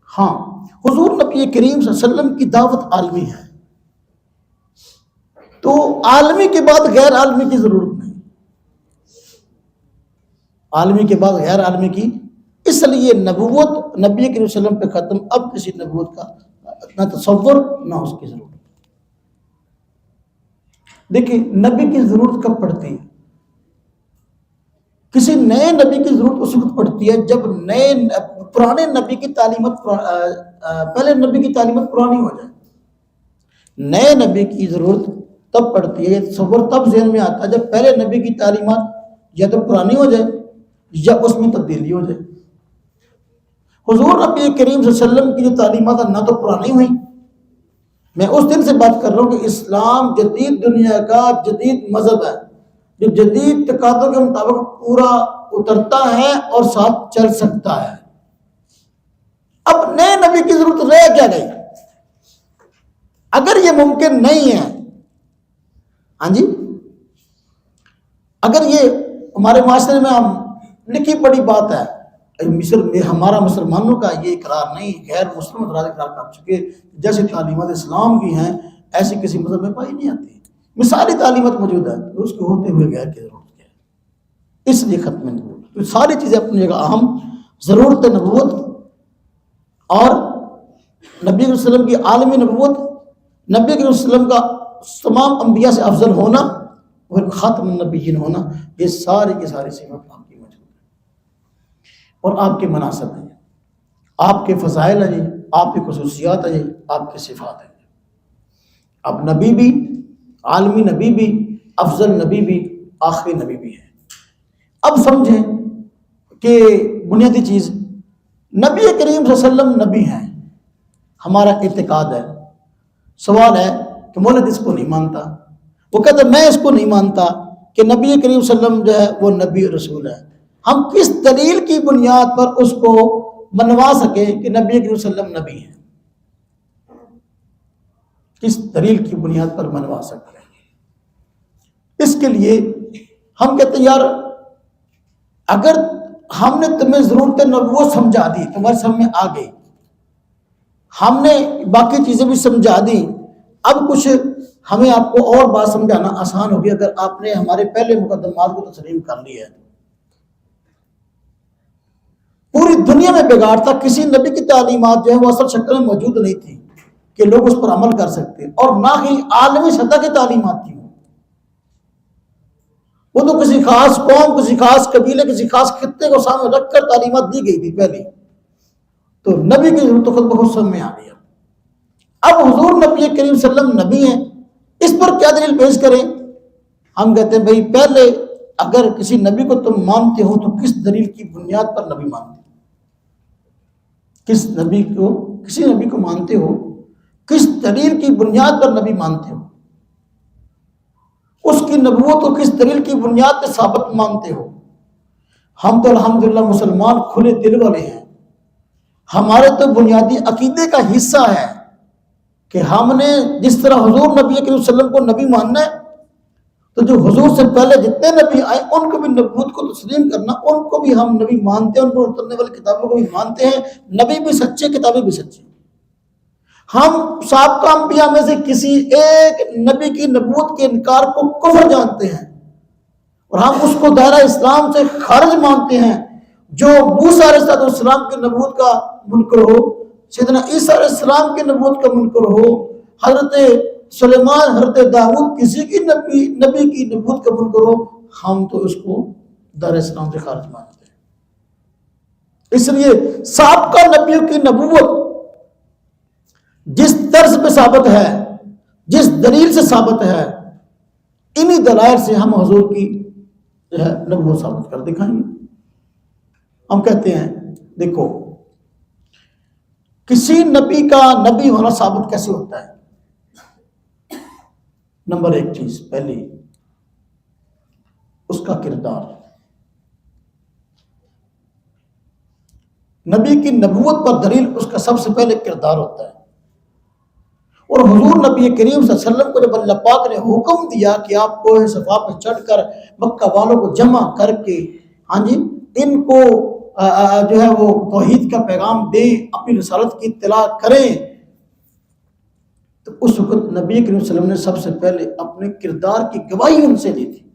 ہاں، حضور نبی کریم صلی اللہ علیہ وسلم کی دعوت عالمی ہے، تو عالمی کے بعد غیر عالمی کی ضرورت نہیں، عالمی کے بعد غیر عالمی کی، اس لیے نبوت نبی کریم صلی اللہ علیہ وسلم پہ ختم، اب کسی نبوت کا نہ تصور نہ اس کی ضرورت۔ دیکھیں نبی کی ضرورت کب پڑتی ہے؟ کسی نئے نبی کی ضرورت اس وقت پڑتی ہے جب پرانے نبی کی تعلیمات پہلے نبی کی تعلیمات پرانی ہو جائے، نئے نبی کی ضرورت تب پڑتی ہے. یہ تصور تب ذہن میں آتا ہے جب پہلے نبی کی تعلیمات یا تو پرانی ہو جائے یا اس میں تبدیلی ہو جائے. حضور نبی کریم صلی اللہ علیہ وسلم کی جو تعلیمات ہیں نہ تو پرانی ہوئی. میں اس دن سے بات کر رہا ہوں کہ اسلام جدید دنیا کا جدید مذہب ہے جو جدید تقاضوں کے مطابق پورا اترتا ہے اور ساتھ چل سکتا ہے. اب نئے نبی کی ضرورت رہ کیا گئی؟ اگر یہ ممکن نہیں ہے، ہاں جی، اگر یہ ہمارے معاشرے میں ہم لکھی پڑی بات ہے، مصر میں ہمارا مسلمانوں کا یہ اقرار نہیں، غیر مسلم حضرات اقرار کر چکے جیسے تعلیمات اسلام کی ہیں ایسی کسی مذہب میں پائی نہیں آتی. مثالی تعلیمات موجود ہے اس کے ہوتے ہوئے غیر کی ضرورت کیا ہے؟ اس لیے ختم نبوت. تو ساری چیزیں اپنی جگہ اہم. ضرورت نبوت اور نبی علیہ وسلم کی عالمی نبوت، نبی علیہ وسلم کا تمام انبیاء سے افضل ہونا اور خاتم النبیین ہونا، یہ ساری کی ساری صفات آپ کی موجود ہے اور آپ کے مناسب ہیں، آپ کے فضائل ہیں، آپ کی خصوصیات ہیں، آپ کی صفات ہیں. اب نبی بھی، عالمی نبی بھی، افضل نبی بھی، آخری نبی بھی ہے. اب سمجھیں کہ بنیادی چیز نبی کریم صلی اللہ علیہ وسلم نبی ہیں، ہمارا اعتقاد ہے. سوال ہے کہ مولد اس کو نہیں مانتا، وہ کہتا ہے میں اس کو نہیں مانتا کہ نبی کریم صلی اللہ علیہ وسلم جو ہے وہ نبی اور رسول ہے. ہم کس دلیل کی بنیاد پر اس کو منوا سکیں کہ نبی کریم صلی اللہ علیہ وسلم نبی ہیں؟ کس دلیل کی بنیاد پر منوا سکتے ہیں؟ اس کے لیے ہم کہتے ہیں یار اگر ہم نے تمہیں ضرورت نبوت سمجھا دی، تمہارے سامنے آ گئی، ہم نے باقی چیزیں بھی سمجھا دی، اب کچھ ہمیں آپ کو اور بات سمجھانا آسان ہوگی اگر آپ نے ہمارے پہلے مقدمات کو تسلیم کر لیا ہے. پوری دنیا میں بگاڑ تھا، کسی نبی کی تعلیمات جو ہے وہ اصل شکل میں موجود نہیں تھی کہ لوگ اس پر عمل کر سکتے، اور نہ ہی عالمی سطح کی تعلیمات تھی. وہ تو کسی خاص قوم، کسی خاص قبیلے، کسی خاص خطے کو سامنے رکھ کر تعلیمات دی گئی تھی پہلے. تو نبی کی ضرورت خود بخود سب میں آ گئی. اب حضور نبی کریم صلی اللہ علیہ وسلم نبی ہیں، اس پر کیا دلیل پیش کریں؟ ہم کہتے ہیں بھائی پہلے اگر کسی نبی کو تم مانتے ہو تو کس دلیل کی بنیاد پر نبی مانتے ہو؟ کسی نبی کو مانتے ہو، کس دلیل کی بنیاد پر نبی مانتے ہو؟ اس کی نبوت کو کس دلیل کی بنیاد پر ثابت مانتے ہو؟ ہم تو الحمدللہ مسلمان کھلے دل والے ہیں. ہمارے تو بنیادی عقیدے کا حصہ ہے کہ ہم نے جس طرح حضور نبی کریم صلی اللہ علیہ وسلم کو نبی ماننا ہے، تو جو حضور سے پہلے جتنے نبی آئے ان کو بھی نبوت کو تسلیم کرنا، ان کو بھی ہم نبی مانتے ہیں، ان پر اترنے والی کتابوں کو بھی مانتے ہیں. نبی بھی سچے، کتابیں بھی سچی. ہم سابقہ انبیاء میں سے کسی ایک نبی کی نبوت کے انکار کو کفر جانتے ہیں اور ہم اس کو دائرہ اسلام سے خارج مانتے ہیں. جو موسیٰ علیہ السلام کی نبوت کا منکر ہو، سیدنا عیسیٰ علیہ السلام کی نبوت کا منکر ہو، حضرت سلیمان، حضرت داؤد، کسی کی نبی کی نبوت کا منکر ہو، ہم تو اس کو دائرہ اسلام سے خارج مانتے ہیں. اس لیے سابقہ نبیوں کی نبوت جس طرز پہ ثابت ہے، جس دلیل سے ثابت ہے، انہی دلائل سے ہم حضور کی جو ہے نبوت ثابت کر دکھائیں گے. ہم کہتے ہیں دیکھو کسی نبی کا نبی ہونا ثابت کیسے ہوتا ہے؟ نمبر ایک چیز پہلی، اس کا کردار. نبی کی نبوت پر دلیل اس کا سب سے پہلے کردار ہوتا ہے. اور حضور نبی کریم صلی اللہ علیہ وسلم کو جب اللہ پاک نے حکم دیا کہ آپ کوہ صفا پہ چڑھ کر مکہ والوں کو جمع کر کے ہاں جی ان کو جو ہے وہ توحید کا پیغام دیں، اپنی رسالت کی اطلاع کریں، تو اس وقت نبی کریم صلی اللہ علیہ وسلم نے سب سے پہلے اپنے کردار کی گواہی ان سے لی تھی.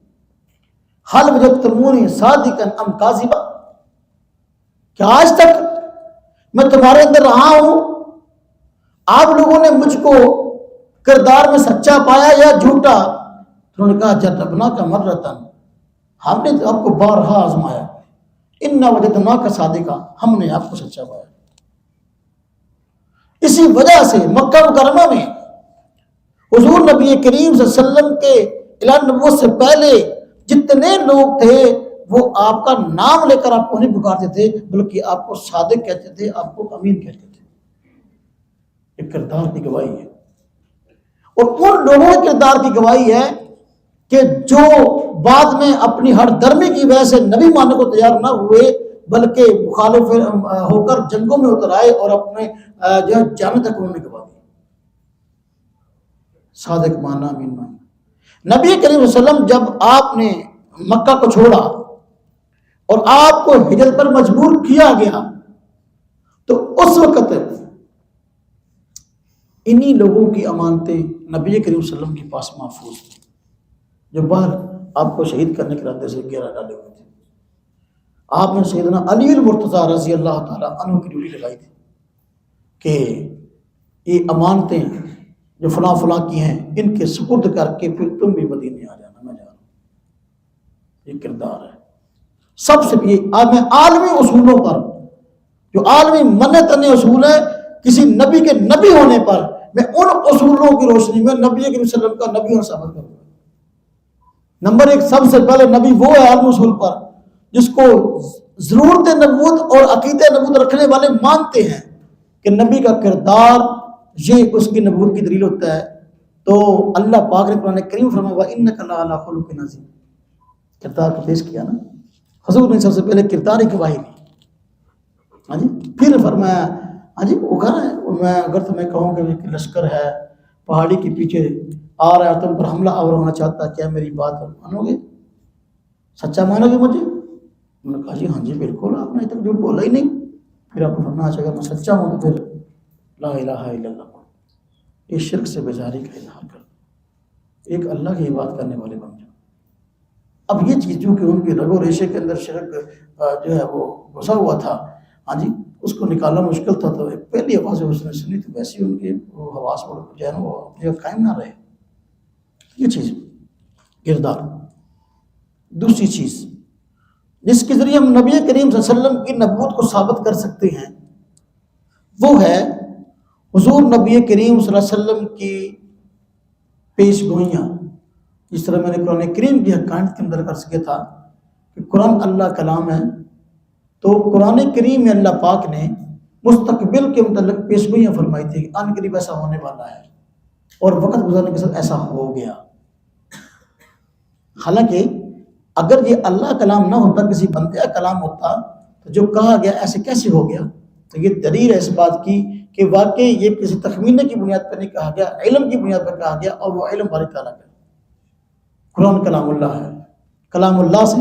حل وجدتمونی صادقا ام کاذبا، کہ آج تک میں تمہارے اندر رہا ہوں، آپ لوگوں نے مجھ کو کردار میں سچا پایا یا جھوٹا؟ انہوں نے کہا جربنا کا مرتن، ہم نے تو آپ کو بارہا آزمایا، انا وجدنا کا صادقا، ہم نے آپ کو سچا پایا. اسی وجہ سے مکہ مکرمہ میں حضور نبی کریم صلی اللہ علیہ وسلم کے اعلان نبوت سے پہلے جتنے لوگ تھے وہ آپ کا نام لے کر آپ کو نہیں پکارتے تھے، بلکہ آپ کو صادق کہتے تھے، آپ کو امین کہتے تھے۔ ایک کردار کی گواہی ہے، اور ان لوگوں کے کردار کی گواہی ہے کہ جو بعد میں اپنی ہر درمی کی وجہ سے نبی ماننے کو تیار نہ ہوئے، بلکہ مخالف ہو کر جنگوں میں اتر آئے اور اپنے جو ہے جان تک انہوں نے گوا دی۔ صادق مانا، امین مانا۔ نبی کریم صلی اللہ علیہ وسلم جب آپ نے مکہ کو چھوڑا اور آپ کو ہجرت پر مجبور کیا گیا، تو اس وقت انہی لوگوں کی امانتیں نبی کریم صلی اللہ علیہ وسلم کے پاس محفوظ تھیں، جو باہر آپ کو شہید کرنے کے ارادے سے گھیرا ڈالے ہوئے تھے۔ آپ نے سیدنا علی المرتضیٰ رضی اللہ تعالیٰ عنہ کی ڈیوٹی لگائی تھی کہ یہ امانتیں جو فلاں فلاں کی ہیں ان کے سپرد کر کے پھر تم بھی مدینے آ جانا، میں جا رہا ہوں۔ یہ کردار ہے سب سے۔ یہ عالمی اصولوں پر جو عالمی منتن اصول ہے، کسی نبی کے نبی ہونے پر میں ان اصولوں کی روشنی میں نبی کریم صلی اللہ علیہ وسلم کا نبی ہونا ثابت کروں گا۔ نمبر ایک، سب سے پہلے نبی وہ ہے عالمی اصول پر جس کو ضرورت نبوت اور عقیدہ نبوت رکھنے والے مانتے ہیں کہ نبی کا کردار یہ اس کی نبوت کی دلیل ہوتا ہے۔ تو اللہ پاک نے قرآن کریم فرمایا وَإِنَّكَ لَعَلَىٰ خُلُقٍ عَظِيمٍ، کردار کو پیش کیا نا، حضور نے سب سے پہلے کردار کی گواہی دی۔ ہاں جی، پھر فرمایا ہاں جی وہ کہا ہے میں اگر تمہیں کہوں کہ ایک لشکر ہے پہاڑی کے پیچھے آ رہا ہے، تم پر حملہ آور ہونا چاہتا، کیا میری بات مانو گے، سچا مانو گے مجھے؟ انہوں نے کہا جی ہاں جی بالکل، آپ نے تک جھوٹ بولا ہی نہیں۔ پھر آپ نے فرمایا اگر میں سچا ہوں تو پھر لا الہ الا اللہ، اس شرک سے بیزاری کا اظہار کر، ایک اللہ کی بات کرنے والے بن جاؤ۔ اب یہ چیز جو کہ ان کے رگ و ریشے کے اندر شرک جو ہے وہ گھسا ہوا تھا، ہاں جی اس کو نکالنا مشکل تھا، تو پہلی آواز اس نے سنی تو ویسے ان کے حواس جو ہے نا وہ اپنے قائم نہ رہے۔ یہ چیز کردار۔ دوسری چیز جس کے ذریعے ہم نبی کریم صلی اللہ علیہ وسلم کی نبوت کو ثابت کر سکتے ہیں وہ ہے حضور نبی کریم صلی اللہ علیہ وسلم کی پیش گوئیاں۔ جس طرح میں نے قرآن کریم کی حقانیت کے اندر عرض کیا تھا کہ قرآن اللہ کلام ہے، تو قرآن کریم میں اللہ پاک نے مستقبل کے متعلق پیش گوئیاں فرمائی تھی کہ ان قریب ایسا ہونے والا ہے، اور وقت گزرنے کے ساتھ ایسا ہو گیا۔ حالانکہ اگر یہ اللہ کلام نہ ہوتا، کسی بندے کا کلام ہوتا، تو جو کہا گیا ایسے کیسے ہو گیا؟ تو یہ دلیل ہے اس بات کی کہ واقعی یہ کسی تخمینے کی بنیاد پر نہیں کہا گیا، علم کی بنیاد پر کہا گیا، اور وہ علم باری تعالیٰ کا۔ قرآن کلام اللہ ہے، کلام اللہ سے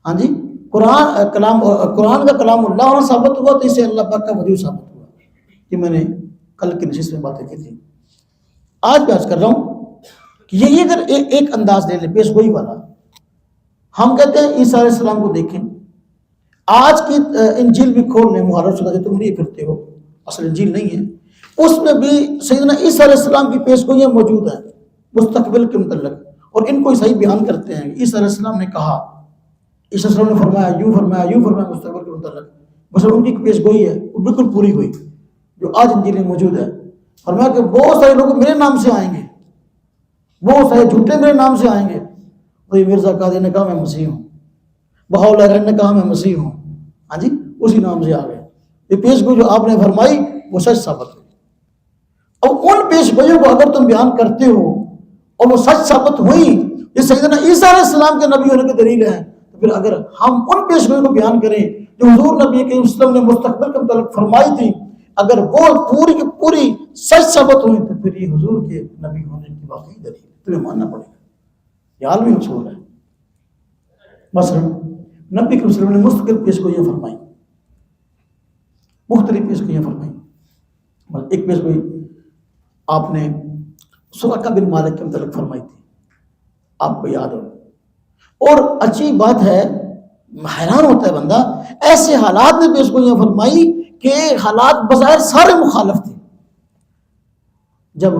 ہاں جی قرآن کا کلام اللہ ہونا ثابت ہوا، تو اس سے اللہ پاک کا وجود ثابت ہوا۔ یہ میں نے کل کی نشست میں باتیں کی تھی، آج پیش کر رہا ہوں کہ یہ اگر ایک انداز لے لیں پیش گوئی والا، ہم کہتے ہیں عیسیٰ علیہ السلام کو دیکھیں، آج کی انجیل بھی کھول لیں محرف شدہ جو تم نہیں کرتے ہو، اصل انجیل نہیں ہے، اس میں بھی سیدنا عیسیٰ علیہ السلام کی پیش گوئیاں موجود ہیں مستقبل کے متعلق، اور ان کو صحیح بیان کرتے ہیں۔ عیسیٰ علیہ السلام نے کہا، عیسیٰ علیہ السلام نے فرمایا، یوں فرمایا مستقبل کے متعلق، بس ان کی پیش گوئی ہے وہ بالکل پوری ہوئی جو آج انجیل میں موجود ہے۔ فرمایا کہ بہت سارے لوگ میرے نام سے آئیں گے، بہت سارے جھوٹے میرے نام سے آئیں گے، وہی مرزا قادری نے کہا میں مسیح ہوں، بہاؤاللہ نے کہا میں مسیح ہوں، ہاں جی اسی نام سے آ گئے۔ یہ پیش گوئی جو آپ نے فرمائی وہ سچ ثابت ہوئی۔ اب ان پیش گوئیوں کو اگر تم بیان کرتے ہو اور وہ سچ ثابت ہوئی، یہ سیدنا عیسیٰ علیہ السلام کے نبی ہونے کی دلیل ہے، تو پھر اگر ہم ان پیش گوئیوں کو بیان کریں جو حضور نبی کریم صلی اللہ علیہ وسلم نے مستقبل کے متعلق فرمائی تھی، اگر وہ پوری کی پوری سچ ثابت ہوئی، تو پھر یہ حضور کے نبی ہونے کی واقعی دلیل ہے، تمہیں ماننا پڑے گا۔ یہ عالمی اصول ہے۔ مثلا نبی کریم صلی اللہ علیہ وسلم نے مستقل پیش گوئیاں فرمائی، مختلف پیش گوئیاں فرمائی۔ ایک پیش گوئی آپ نے سراقہ بن مالک کے متعلق فرمائی تھی، آپ کو یاد ہو، اور اچھی بات ہے، حیران ہوتا ہے بندہ، ایسے حالات میں پیش گوئیاں فرمائی کہ حالات بظاہر سارے مخالف تھے۔ جب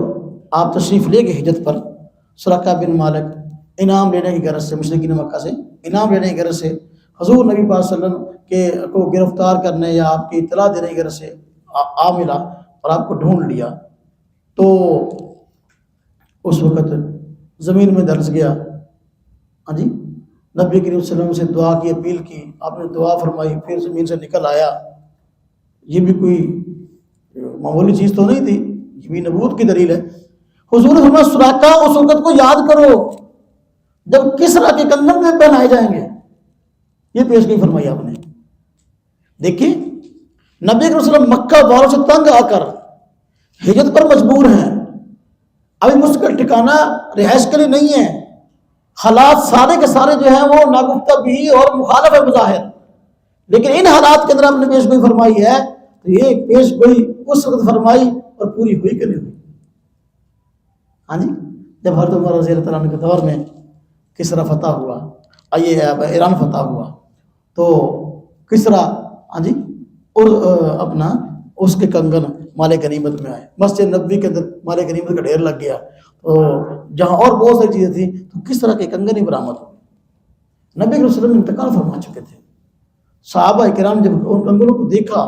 آپ تشریف لے گئے ہجرت پر، سراقہ بن مالک انعام لینے کی غرض سے، مشرکین مکہ سے انعام لینے کی غرض سے حضور نبی پاک صلی اللہ علیہ وسلم کے کو گرفتار کرنے یا آپ کی اطلاع دینے کی غرض سے آ ملا اور آپ کو ڈھونڈ لیا، تو اس وقت زمین میں دھنس گیا. ہاں جی، نبی کریم صلی اللہ علیہ وسلم سے دعا کی، اپیل کی، آپ نے دعا فرمائی، پھر زمین سے نکل آیا. یہ بھی کوئی معمولی چیز تو نہیں تھی، یہ بھی نبوت کی دلیل ہے. حضور نے فرمایا سراقہ اس وقت کو یاد کرو جب کسرا کے کنگن میں پہنائے جائیں گے. یہ پیشگوئی فرمائی آپ نے. دیکھیے نبی کریم صلی اللہ علیہ وسلم مکہ والوں سے تنگ آ کر ہجرت پر مجبور ہیں. ابھی مستقل ٹھکانہ رہائش کے لیے نہیں ہے. حالات سارے کے سارے جو ہیں وہ ناگفتہ بھی اور مخالف ہے بظاہر، لیکن ان حالات کے اندر ہم نے پیشگوئی فرمائی ہے. تو یہ پیشگوئی اس وقت فرمائی اور پوری ہوئی کہ نہیں ہوئی. ہاں جی، جب حضرت عمر رضی اللہ تعالیٰ عنہ کے دور میں کسرا فتح ہوا، ایران فتح ہوا، تو کسرا ہاں جی اور اپنا اس کے کنگن مال غنیمت میں آئے. مسجد نبوی کے اندر مال غنیمت کا ڈھیر لگ گیا. تو جہاں اور بہت ساری چیزیں تھیں تو کس طرح کے کنگن ہی برآمد ہوئے. نبی صلی اللہ علیہ وسلم انتقال فرما چکے تھے. صحابہ کرام جب ان کنگنوں کو دیکھا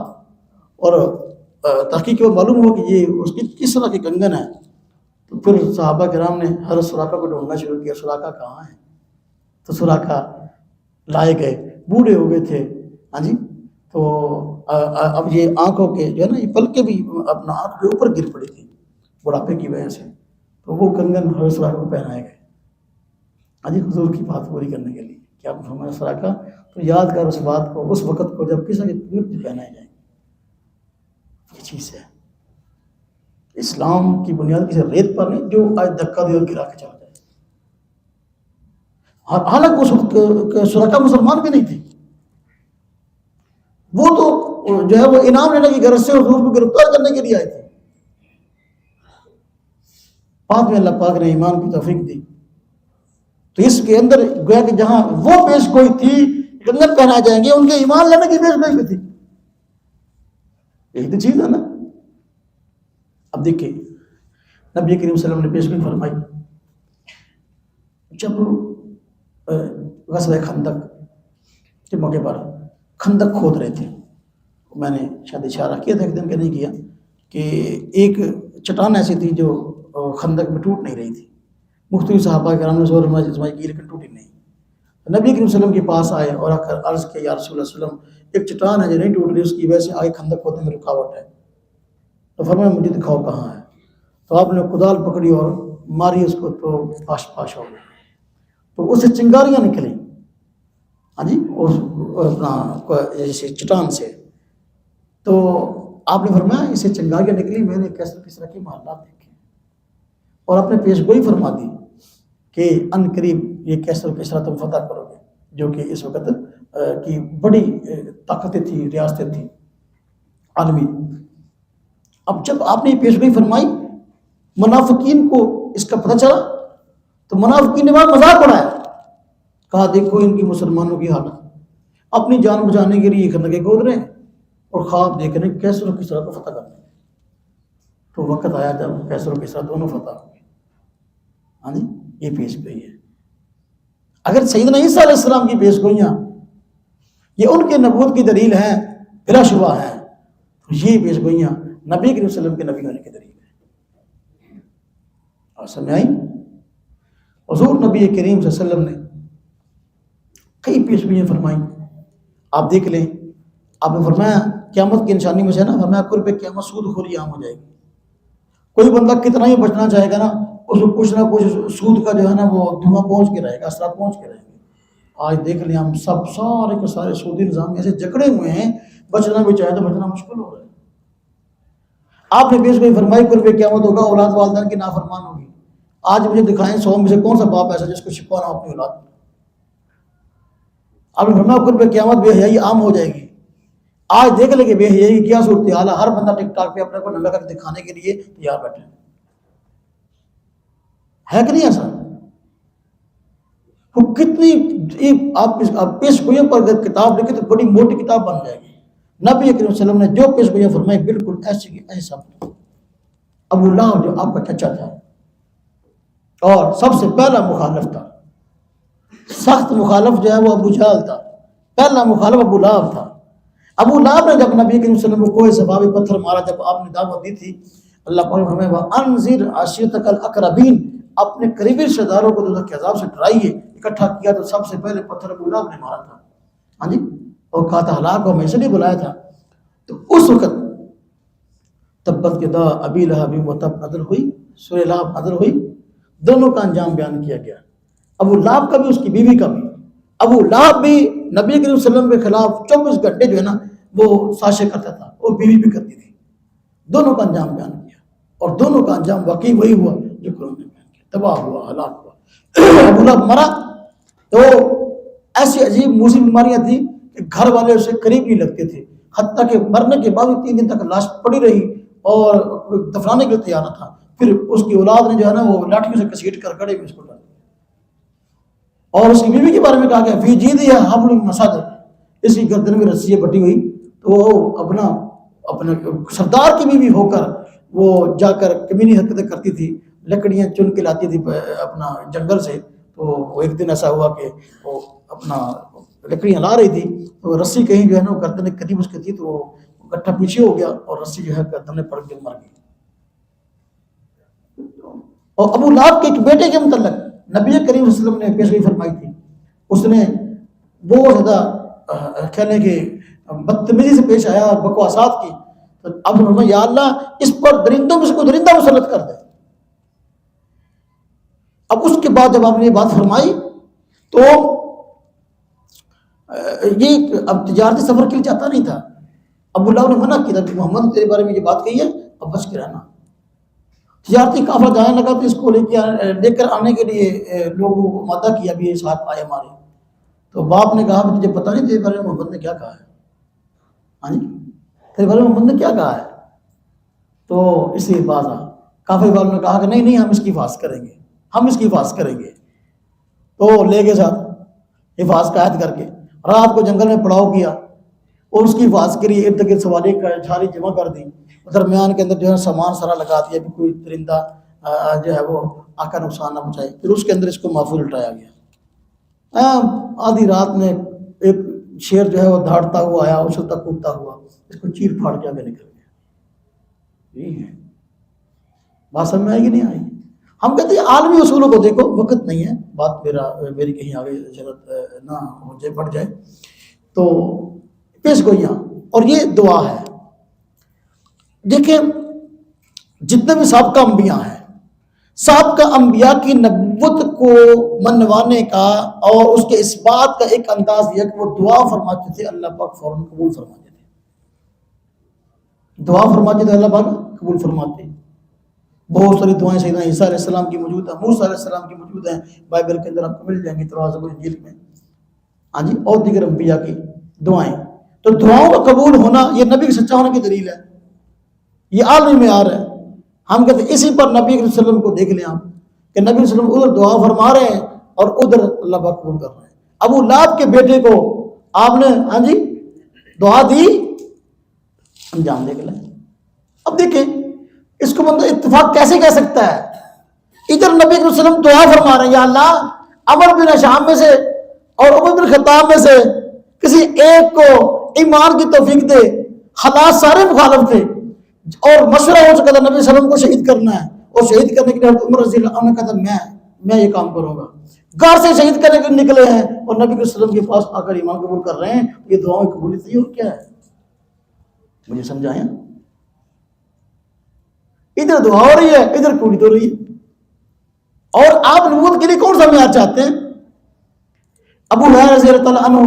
اور تحقیق میں معلوم ہوا کہ یہ اس کی کس طرح کے کنگن ہیں، تو پھر صحابہ کرام نے حضرت سراقہ کو ڈھونڈنا شروع کیا. سراقہ کہاں ہے؟ تو سراقہ لائے گئے، بوڑھے ہو گئے تھے. ہاں جی، تو اب یہ آنکھوں کے جو ہے نا یہ پلکیں بھی اپنا آنکھ کے اوپر گر پڑی تھی بڑھاپے کی وجہ سے. تو وہ کنگن حضرت سراقہ کو پہنائے گئے. ہاں جی، حضور کی بات پوری کرنے کے لیے کہ آپ فرمایا سراقہ تو یاد کر اس بات کو، اس وقت کو جب کسی کے پیٹ پہنائے جائیں. یہ چیز ہے اسلام کی بنیاد کسی ریت پر نہیں جو آج دھکا دے اور گرا کے چلا جائے. حالانکہ اس وقت سراقہ مسلمان بھی نہیں تھی، وہ تو جو ہے وہ انعام لینے کی غرض سے حضور کو گرفتار کرنے کے لیے آئے تھے. بعد میں اللہ پاک نے ایمان کی توفیق دی. تو اس کے اندر گویا کہ جہاں وہ پیش گوئی تھی کنگن پہنائے جائیں گے، ان کے ایمان لینے کی پیش گوئی بھی تھی. یہی تو چیز ہے نا. اب دیکھیے نبی کریم صلی اللہ علیہ وسلم نے پیش گوئی فرمائی. جب غزوہ خندق کے موقع پر خندق کھود رہے تھے، میں نے شاید اشارہ کیا تھا ایک دن کہ نہیں کیا، کہ ایک چٹان ایسی تھی جو خندق میں ٹوٹ نہیں رہی تھی. مختلف صحابہ کرام نے زور آزمائی کی لیکن ٹوٹی نہیں. نبی کریم صلی اللہ علیہ وسلم کے پاس آئے اور عرض کیا یا رسول اللہ صلی اللہ علیہ وسلم ایک چٹان ہے جو نہیں ٹوٹ رہی، اس کی وجہ سے آگے خندق کھودنے میں رکاوٹ ہے. تو فرمایا مجھے دکھاؤ کہاں ہے. تو آپ نے کدال پکڑی اور ماری اس کو تو پاش پاش ہو گئی. تو اس سے چنگاریاں نکلیں. ہاں جی، اپنا جیسے چٹان سے. تو آپ نے فرمایا اسے چنگاریاں نکلی، میں نے کس طرح کے محلات دیکھے اور آپ نے پیش گوئی فرما دی کہ ان قریب یہ کیسر تم فتح کرو گے، جو کہ اس وقت کی بڑی طاقتیں تھیں، ریاستیں تھیں عالمی. اب جب آپ نے یہ پیش گوئی فرمائی، منافقین کو اس کا پتہ چلا تو منافقین نے وہاں مذاق اڑایا. کہا دیکھو ان کی مسلمانوں کی حالت، اپنی جان بچانے کے لیے خندقیں کھود رہے ہیں اور خواب دیکھ رہے ہیں کیسر و کسریٰ کو فتح کرنے. تو وقت آیا جب کیسر و کسریٰ دونوں فتح ہو گئے. ہاں جی، یہ پیش گوئی ہے. اگر سیدنا عیسیٰ علیہ السلام کی پیش گوئیاں یہ ان کے نبوت کی دلیل ہیں، بلا شبہ ہیں، تو یہ پیش گوئیاں نبی کریم صلی اللہ علیہ وسلم کے نبی ہونے کی دلیل ہے. اور سمجھ آئی؟ حضور نبی کریم صلی اللہ علیہ وسلم نے کئی پیش گوئیاں فرمائی. آپ دیکھ لیں، آپ نے فرمایا قیامت کی نشانی میں سے نا، فرمایا قرب قیامت سود خوری عام ہو جائے گی. کوئی بندہ کتنا ہی بچنا چاہے گا نا، اس کو کچھ نہ کچھ سود کا جو ہے نا وہ دھواں پہنچ کے رہے گا، اثرات پہنچ کے رہے گا. آج دیکھ لیں ہم سب سارے کے سارے سودی نظام ایسے جکڑے ہوئے ہیں، بچنا بھی چاہے تو بچنا مشکل ہو رہا ہے. آپ نے پیش گوئی فرمائی قرب قیامت ہوگا، اولاد والدین کی نافرمان ہوگی. آج مجھے دکھائیں 100 میں سے کون سا باپ ایسا جس کو چھپانا ہو اپنی اولاد. آپ نے فرمایا قرب قیامت بے حیائی عام ہو جائے گی. آج دیکھ لیں کہ بے حیائی کی کیا صورتحال ہے. ہر بندہ ٹک ٹاک پہ اپنے کو ننگا کر دکھانے کے لیے تیار بیٹھے ہے کہ نہیں ایسا؟ وہ کتنی آپ پیش گوئیوں پر اگر کتاب لکھے تو بڑی موٹی کتاب بن جائے گی. نبی کریم صلی اللہ علیہ وسلم نے جو پیش گوئیاں فرمائی بالکل ایسی کی ایسا. ابو لہب جو آپ کا چچا تھا اور سب سے پہلا مخالف تھا، سخت مخالف جو ہے وہ ابو جہل تھا، پہلا مخالف ابو لہب تھا. ابو لہب نے جب نبی کریم صلی اللہ علیہ وسلم کو کوہ صفا پہ پتھر مارا، جب آپ نے دعوت دی تھی، اللہ پاک نے فرمایا وَأَنذِرْ عَشِيرَتَكَ الْأَقْرَبِينَ، اپنے قریبی رشتہ داروں کو دوزخ کے عذاب سے ڈرائیے. اکٹھا کیا تو سب سے پہلے پتھر ابو لہب نے مارا تھا. ہاں جی, اور کہا تھا ہلاک ہو, میں اسے نہیں بلایا تھا. تو اس وقت تبت یدا ابی لہب وتب نازل ہوئی, سورہ لہب نازل ہوئی. دونوں کا انجام بیان کیا گیا, ابو لہب کا بھی اس کی بیوی کا بھی. ابو لہب بھی نبی کریم صلی اللہ علیہ وسلم کے خلاف 24 گھنٹے جو ہے نا وہ سازشیں کرتا تھا, اور بیوی بھی کرتی تھی. دونوں کا انجام بیان کیا, اور دونوں کا انجام واقعی وہی ہوا جو قرآن نے بیان کیا, تباہ ہوا, ہلاک ہوا. ابو لہب مرا تو ایسی عجیب موذی بیماریاں تھیں کہ گھر والے اسے قریب نہیں لگتے تھے, حتیٰ کہ مرنے کے بعد 3 دن تک لاش پڑی رہی اور دفنانے کے لیے تیار نہ تھا. پھر اس کی اولاد نے جو ہے نا وہ لاٹھیوں سے گھسیٹ کر گڑھے میں اس کو ڈال دیا. اور اس کی بیوی کے بارے میں کہا گیا فی جیدہا حبل من مسد, اس کی گردن میں رسی بٹی ہوئی. تو وہ اپنے سردار کی بیوی ہو کر وہ جا کر کمینی حرکتیں کرتی تھی, لکڑیاں چن کے لاتی تھی اپنا جنگل سے. تو وہ ایک دن ایسا ہوا کہ وہ اپنا لکڑیاں لا رہی تھی, تو رسی کہیں جو ہے نا وہ گردن کے قریب اس کے تھی, تو وہ گٹھا پیچھے ہو گیا اور رسی جو ہے گردن میں پڑ کے مر گئی. اور ابو لہب کے ایک بیٹے کے متعلق نبی کریم صلی اللہ علیہ وسلم نے پیشگوئی فرمائی تھی. اس نے بہت زیادہ کہنے کے بدتمیزی سے پیش آیا اور بکواسات کی. تو اب انہوں یا اللہ اس پر درندوں میں سے کوئی درندہ مسلط کر دے. اب اس کے بعد جب آپ نے یہ بات فرمائی تو یہ اب تجارتی سفر کے لیے چاہتا نہیں تھا. ابو لہب نے منع کیا تھا, محمد تیرے بارے میں یہ بات کہی ہے, اب بچ کے رہنا. تجارتی قافلہ جانے لگا تو اس کو لے کر آنے کے لیے لوگوں کو مادہ کیا بھی ساتھ آئے ہمارے. تو باپ نے کہا تجھے پتہ نہیں تیرے بارے میں محمد نے کیا کہا ہے؟ ہاں جی, تیرے بارے میں محمد نے کیا کہا ہے؟ تو اس لیے باز آ. قافلے والوں نے کہا کہ نہیں ہم اس کی حفاظت کریں گے, ہم اس کی حفاظت کریں گے. تو لے کے ساتھ حفاظت قائد کر کے رات کو جنگل میں پڑاؤ کیا, اور اس کی حفاظت کے لیے ارد گرد سواری جھاڑی جمع کر دی. درمیان کے اندر جو ہے سامان سارا لگا دیا کہ کوئی درندہ جو ہے وہ آ کر نقصان نہ پہنچائے. پھر اس کے اندر اس کو محفوظ لٹایا گیا. آدھی رات میں ایک شیر جو ہے وہ دھاڑتا ہوا آیا, اچھلتا کودتا ہوا, اس کو چیر پھاڑ کے آگے نکل گیا. یہی ہے بات سمجھ میں آئے گی نہیں آئے گی؟ ہم کہتے ہیں عالمی اصولوں کو دیکھو, وقت نہیں ہے, بات میری کہیں آگے ضرورت نہ ہو جائے, بڑھ جائے. تو پیش گوئیاں اور یہ دعا ہے. دیکھیں جتنے بھی سابقہ انبیاء ہیں, سابقہ انبیاء کی نبوت کو منوانے کا اور اس کے اس بات کا ایک انداز یہ کہ وہ دعا فرماتے تھے, اللہ پاک فوراً قبول فرماتے تھے. دعا فرماتے تھے, اللہ پاک قبول فرماتے. بہت ساری دعائیں سیدنا عیسیٰ علیہ السلام کی موجود ہیں, موسیٰ علیہ السلام کی موجود ہیں, بائبل کے اندر آپ کو مل جائیں گی تواضع انجیل میں. ہاں جی, اور دیگر انبیاء کی دعائیں. تو دعاؤں کا قبول ہونا یہ نبی کے سچا ہونے کی دلیل ہے, یہ عالمی معیار ہے. ہم کہتے ہیں اسی پر نبی صلی اللہ علیہ وسلم کو دیکھ لیں آپ کہ نبی صلی اللہ علیہ وسلم ادھر دعا فرما رہے ہیں اور ادھر اللہ پاک قبول کر رہے ہیں. ابو لہب کے بیٹے کو آپ نے ہاں جی دعا دی, انجام دیکھ لیں. اب دیکھیں اس کو بندہ اتفاق کیسے کہہ سکتا ہے؟ ادھر نبی صلی اللہ علیہ وسلم دعا فرما رہے ہیں یا اللہ عمر بن شام میں سے اور عمر بن خطاب میں سے کسی ایک کو ایمان کی توفیق دے. حالات سارے مخالف تھے اور مشورہ ہو چکا تھا نبی صلی اللہ علیہ وسلم کو شہید کرنا ہے, اور شہید کرنے کے لیے عمر رضی اللہ عنہ نے کہا تھا میں یہ کام کروں گا. گھر سے شہید کرنے کے نکلے ہیں اور نبی صلی اللہ علیہ وسلم کے پاس آ کر ایمان قبول کر رہے ہیں. یہ دعاؤں کی قبولیت نہیں اور کیا ہے؟ مجھے سمجھائیں. ادھر دعا ہو رہی ہے, ادھر قبولیت ہو رہی ہے. اور آپ نبوت کے لیے کون سا معیار چاہتے ہیں؟ ابو ہریرہ رضی اللہ تعالیٰ عنہ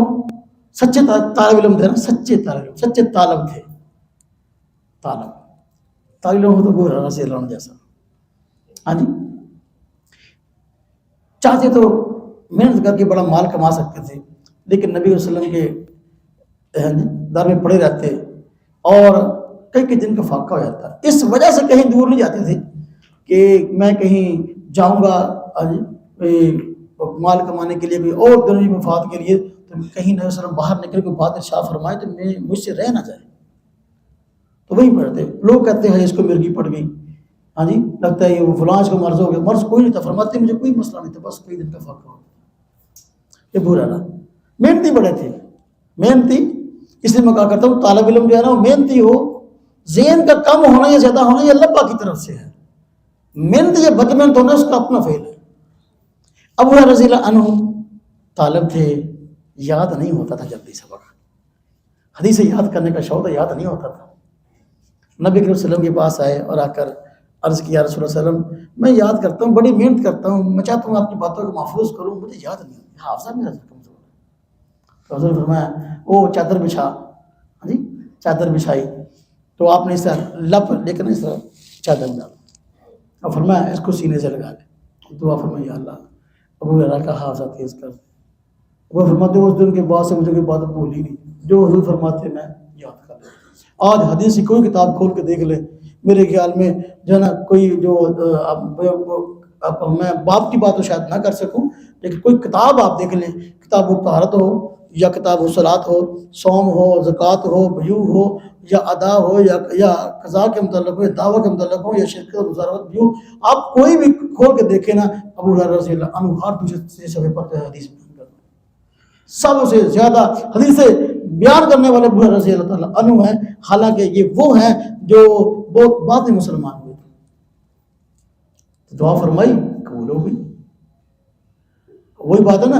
سچے طالب علم تھے نا, سچے طالب تھے. طالب علم ہو تو ابو ہریرہ رضی اللہ عنہ جیسا. ہاں جی, چاہتے تو محنت کر کے بڑا مال کما سکتے تھے, لیکن نبی صلی اللہ علیہ وسلم کے در میں پڑے رہتے اور کئی دن کا فاقہ ہو جاتا. اس وجہ سے کہیں دور نہیں جاتے تھے کہ میں کہیں جاؤں گا مال کمانے کے لیے بھی اور دنیا مفاد کے لیے, تو کہیں نبی صلی اللہ علیہ وسلم باہر نکل کے بات ارشاد فرمائے تو مجھ سے رہ نہ جائے. تو وہی پڑھتے. لوگ کہتے ہیں اس کو مرغی پڑ گئی, ہاں جی لگتا ہے یہ وہ فلاں کو مرض ہو گیا. مرض کوئی نہیں تھا, فرماتے مجھے کوئی مسئلہ نہیں تھا, بس کئی دن کا فاقہ ہو گیا. یہ برا رہا. محنتی بڑے تھے, محنتی. اس لیے میں کہا کرتا ہوں طالب علم جو ہے نا وہ محنتی ہو, ذہن کا کم ہونا یا زیادہ ہونا یہ اللہ پاک کی طرف سے ہے. محنت یا بد محنت ہونا اس کا اپنا فعل ہے. ابو ہریرہ رضی اللہ عنہ طالب تھے، یاد نہیں ہوتا تھا جلدی سبق، حدیث یاد کرنے کا شوق یاد نہیں ہوتا تھا. نبی کریم صلی اللہ علیہ وسلم کے پاس آئے اور آ کر عرض کیا رسول اللہ صلی اللہ علیہ وسلم میں یاد کرتا ہوں، بڑی محنت کرتا ہوں، میں چاہتا ہوں آپ کی باتوں کو محفوظ کروں، مجھے یاد نہیں ہوتی، حافظہ میرا کمزور ہے. تو حضور نے فرمایا وہ چادر بچھا. ہاں جی، چادر بچھائی تو آپ نے اس طرح لپ لے کر اس طرح چادر ڈالا اور فرمایا اس کو سینے سے لگا لے. دعا فرمایا یا اللہ ابو ہریرہ کا حافظہ تیز کر دے. وہ فرماتے اس دن کے بعد سے مجھے کوئی بات بھول ہی نہیں، جو حضور فرماتے میں یاد کر لوں. آج حدیث کی کوئی کتاب کھول کے دیکھ لے، میرے خیال میں جو ہے نا کوئی جو میں باپ کی بات تو شاید نہ کر سکوں، لیکن کوئی کتاب آپ دیکھ لیں، کتاب و طہارت ہو یا کتاب و صلاۃ ہو، صوم ہو، زکوٰۃ ہو، بیوع ہو یا ادا ہو یا قضاء کے متعلق ہو یا دعوت کے متعلق ہو یا شرکت اور مزارعت بھی ہو، آپ کوئی بھی کھول کے دیکھیں نا، ابو ہریرہ رضی اللہ عنہ ہر دوسرے صفحے پر جو ہے حدیث بیان کرتے ہیں. سب سے زیادہ حدیثیں بیان کرنے والے ابو ہریرہ رضی اللہ تعالیٰ عنہ ہیں، حالانکہ یہ وہ ہیں جو بہت بعد میں مسلمان ہوئے تھے. دعا فرمائی قبول ہو گئی. وہی بات ہے نا،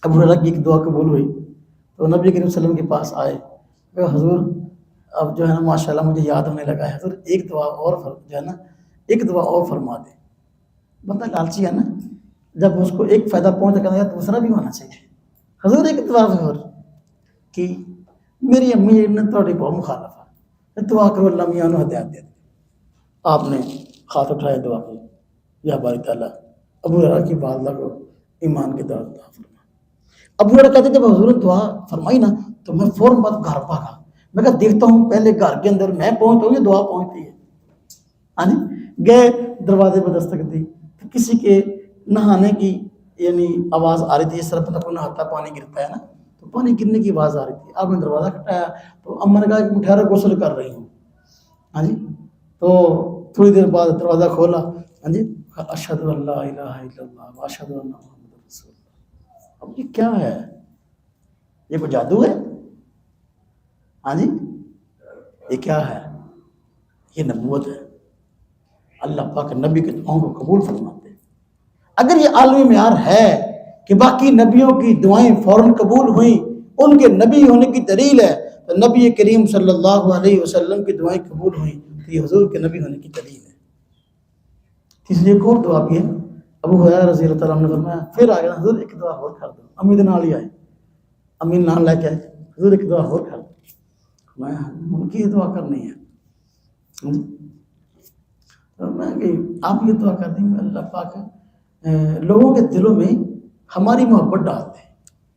ابو ہریرہ کی ایک دعا قبول ہوئی تو نبی کریم صلی اللہ علیہ وسلم کے پاس آئے کہ حضور اب جو ہے نا ماشاءاللہ مجھے یاد ہونے لگا ہے، حضور ایک دعا اور جو ہے نا ایک دعا اور فرما دے. بندہ لالچی ہے نا، جب اس کو ایک فائدہ پہنچ جائے گا دوسرا بھی ہونا چاہیے. حضور ایک دعا اور کہ میری امی نے تھوڑی بہت مخالف ہے، دعا کرو اللہ میاں انہوں ہدایت دے دے. آپ نے ہاتھ اٹھائے دعا کی، یا باری تعالیٰ ابو ہریرہ کی والدہ کو ایمان کی دعوت عطا فرما. ابو ہریرہ کہتے جب حضور نے دعا فرمائی نا تو میں فوراً بعد گھر بھاگا. میں کہا دیکھتا ہوں پہلے گھر کے اندر میں پہنچتا ہوں یہ دعا پہنچتی ہے. ہاں جی، گئے دروازے پر دستک دی تو کسی کے نہانے کی یعنی آواز آ رہی تھی، اس طرح پتہ کوئی نہاتا پانی گرتا ہے نا، تو پانی گرنے کی آواز آ رہی تھی. آپ نے دروازہ کھٹایا تو اما نے کہا کہ ٹھہرو غسل کر رہی ہوں. ہاں جی، تو تھوڑی دیر بعد دروازہ کھولا. ہاں جی، اشہد ان لا الہ الا اللہ واشہد ان محمد رسول اللہ. اب یہ کیا ہے؟ یہ کوئی جادو ہے؟ ہاں جی، یہ کیا ہے؟ یہ نبوت ہے. اللہ پاک نبی کے دعاؤں کو قبول فرماتے ہیں. اگر یہ عالمی معیار ہے کہ باقی نبیوں کی دعائیں فوراً قبول ہوئیں، ان کے نبی ہونے کی دلیل ہے، تو نبی کریم صلی اللہ علیہ وسلم کی دعائیں قبول ہوئیں تو یہ حضور کے نبی ہونے کی دلیل ہے. تیسری ایک اور دعا بھی ہے. ابو ہریرہ رضی اللہ تعالیٰ عنہ نے فرمایا پھر آ گیا حضور ایک دعا اور کر دو. امی نال ہی آئے، امی نال لے کے آئے، حضور ایک دعا اور کر دو. میں ان کی یہ دعا کرنی ہے. میں کہ آپ یہ دعا کر دیں اللہ پاک لوگوں کے دلوں میں ہماری محبت ڈال دیں،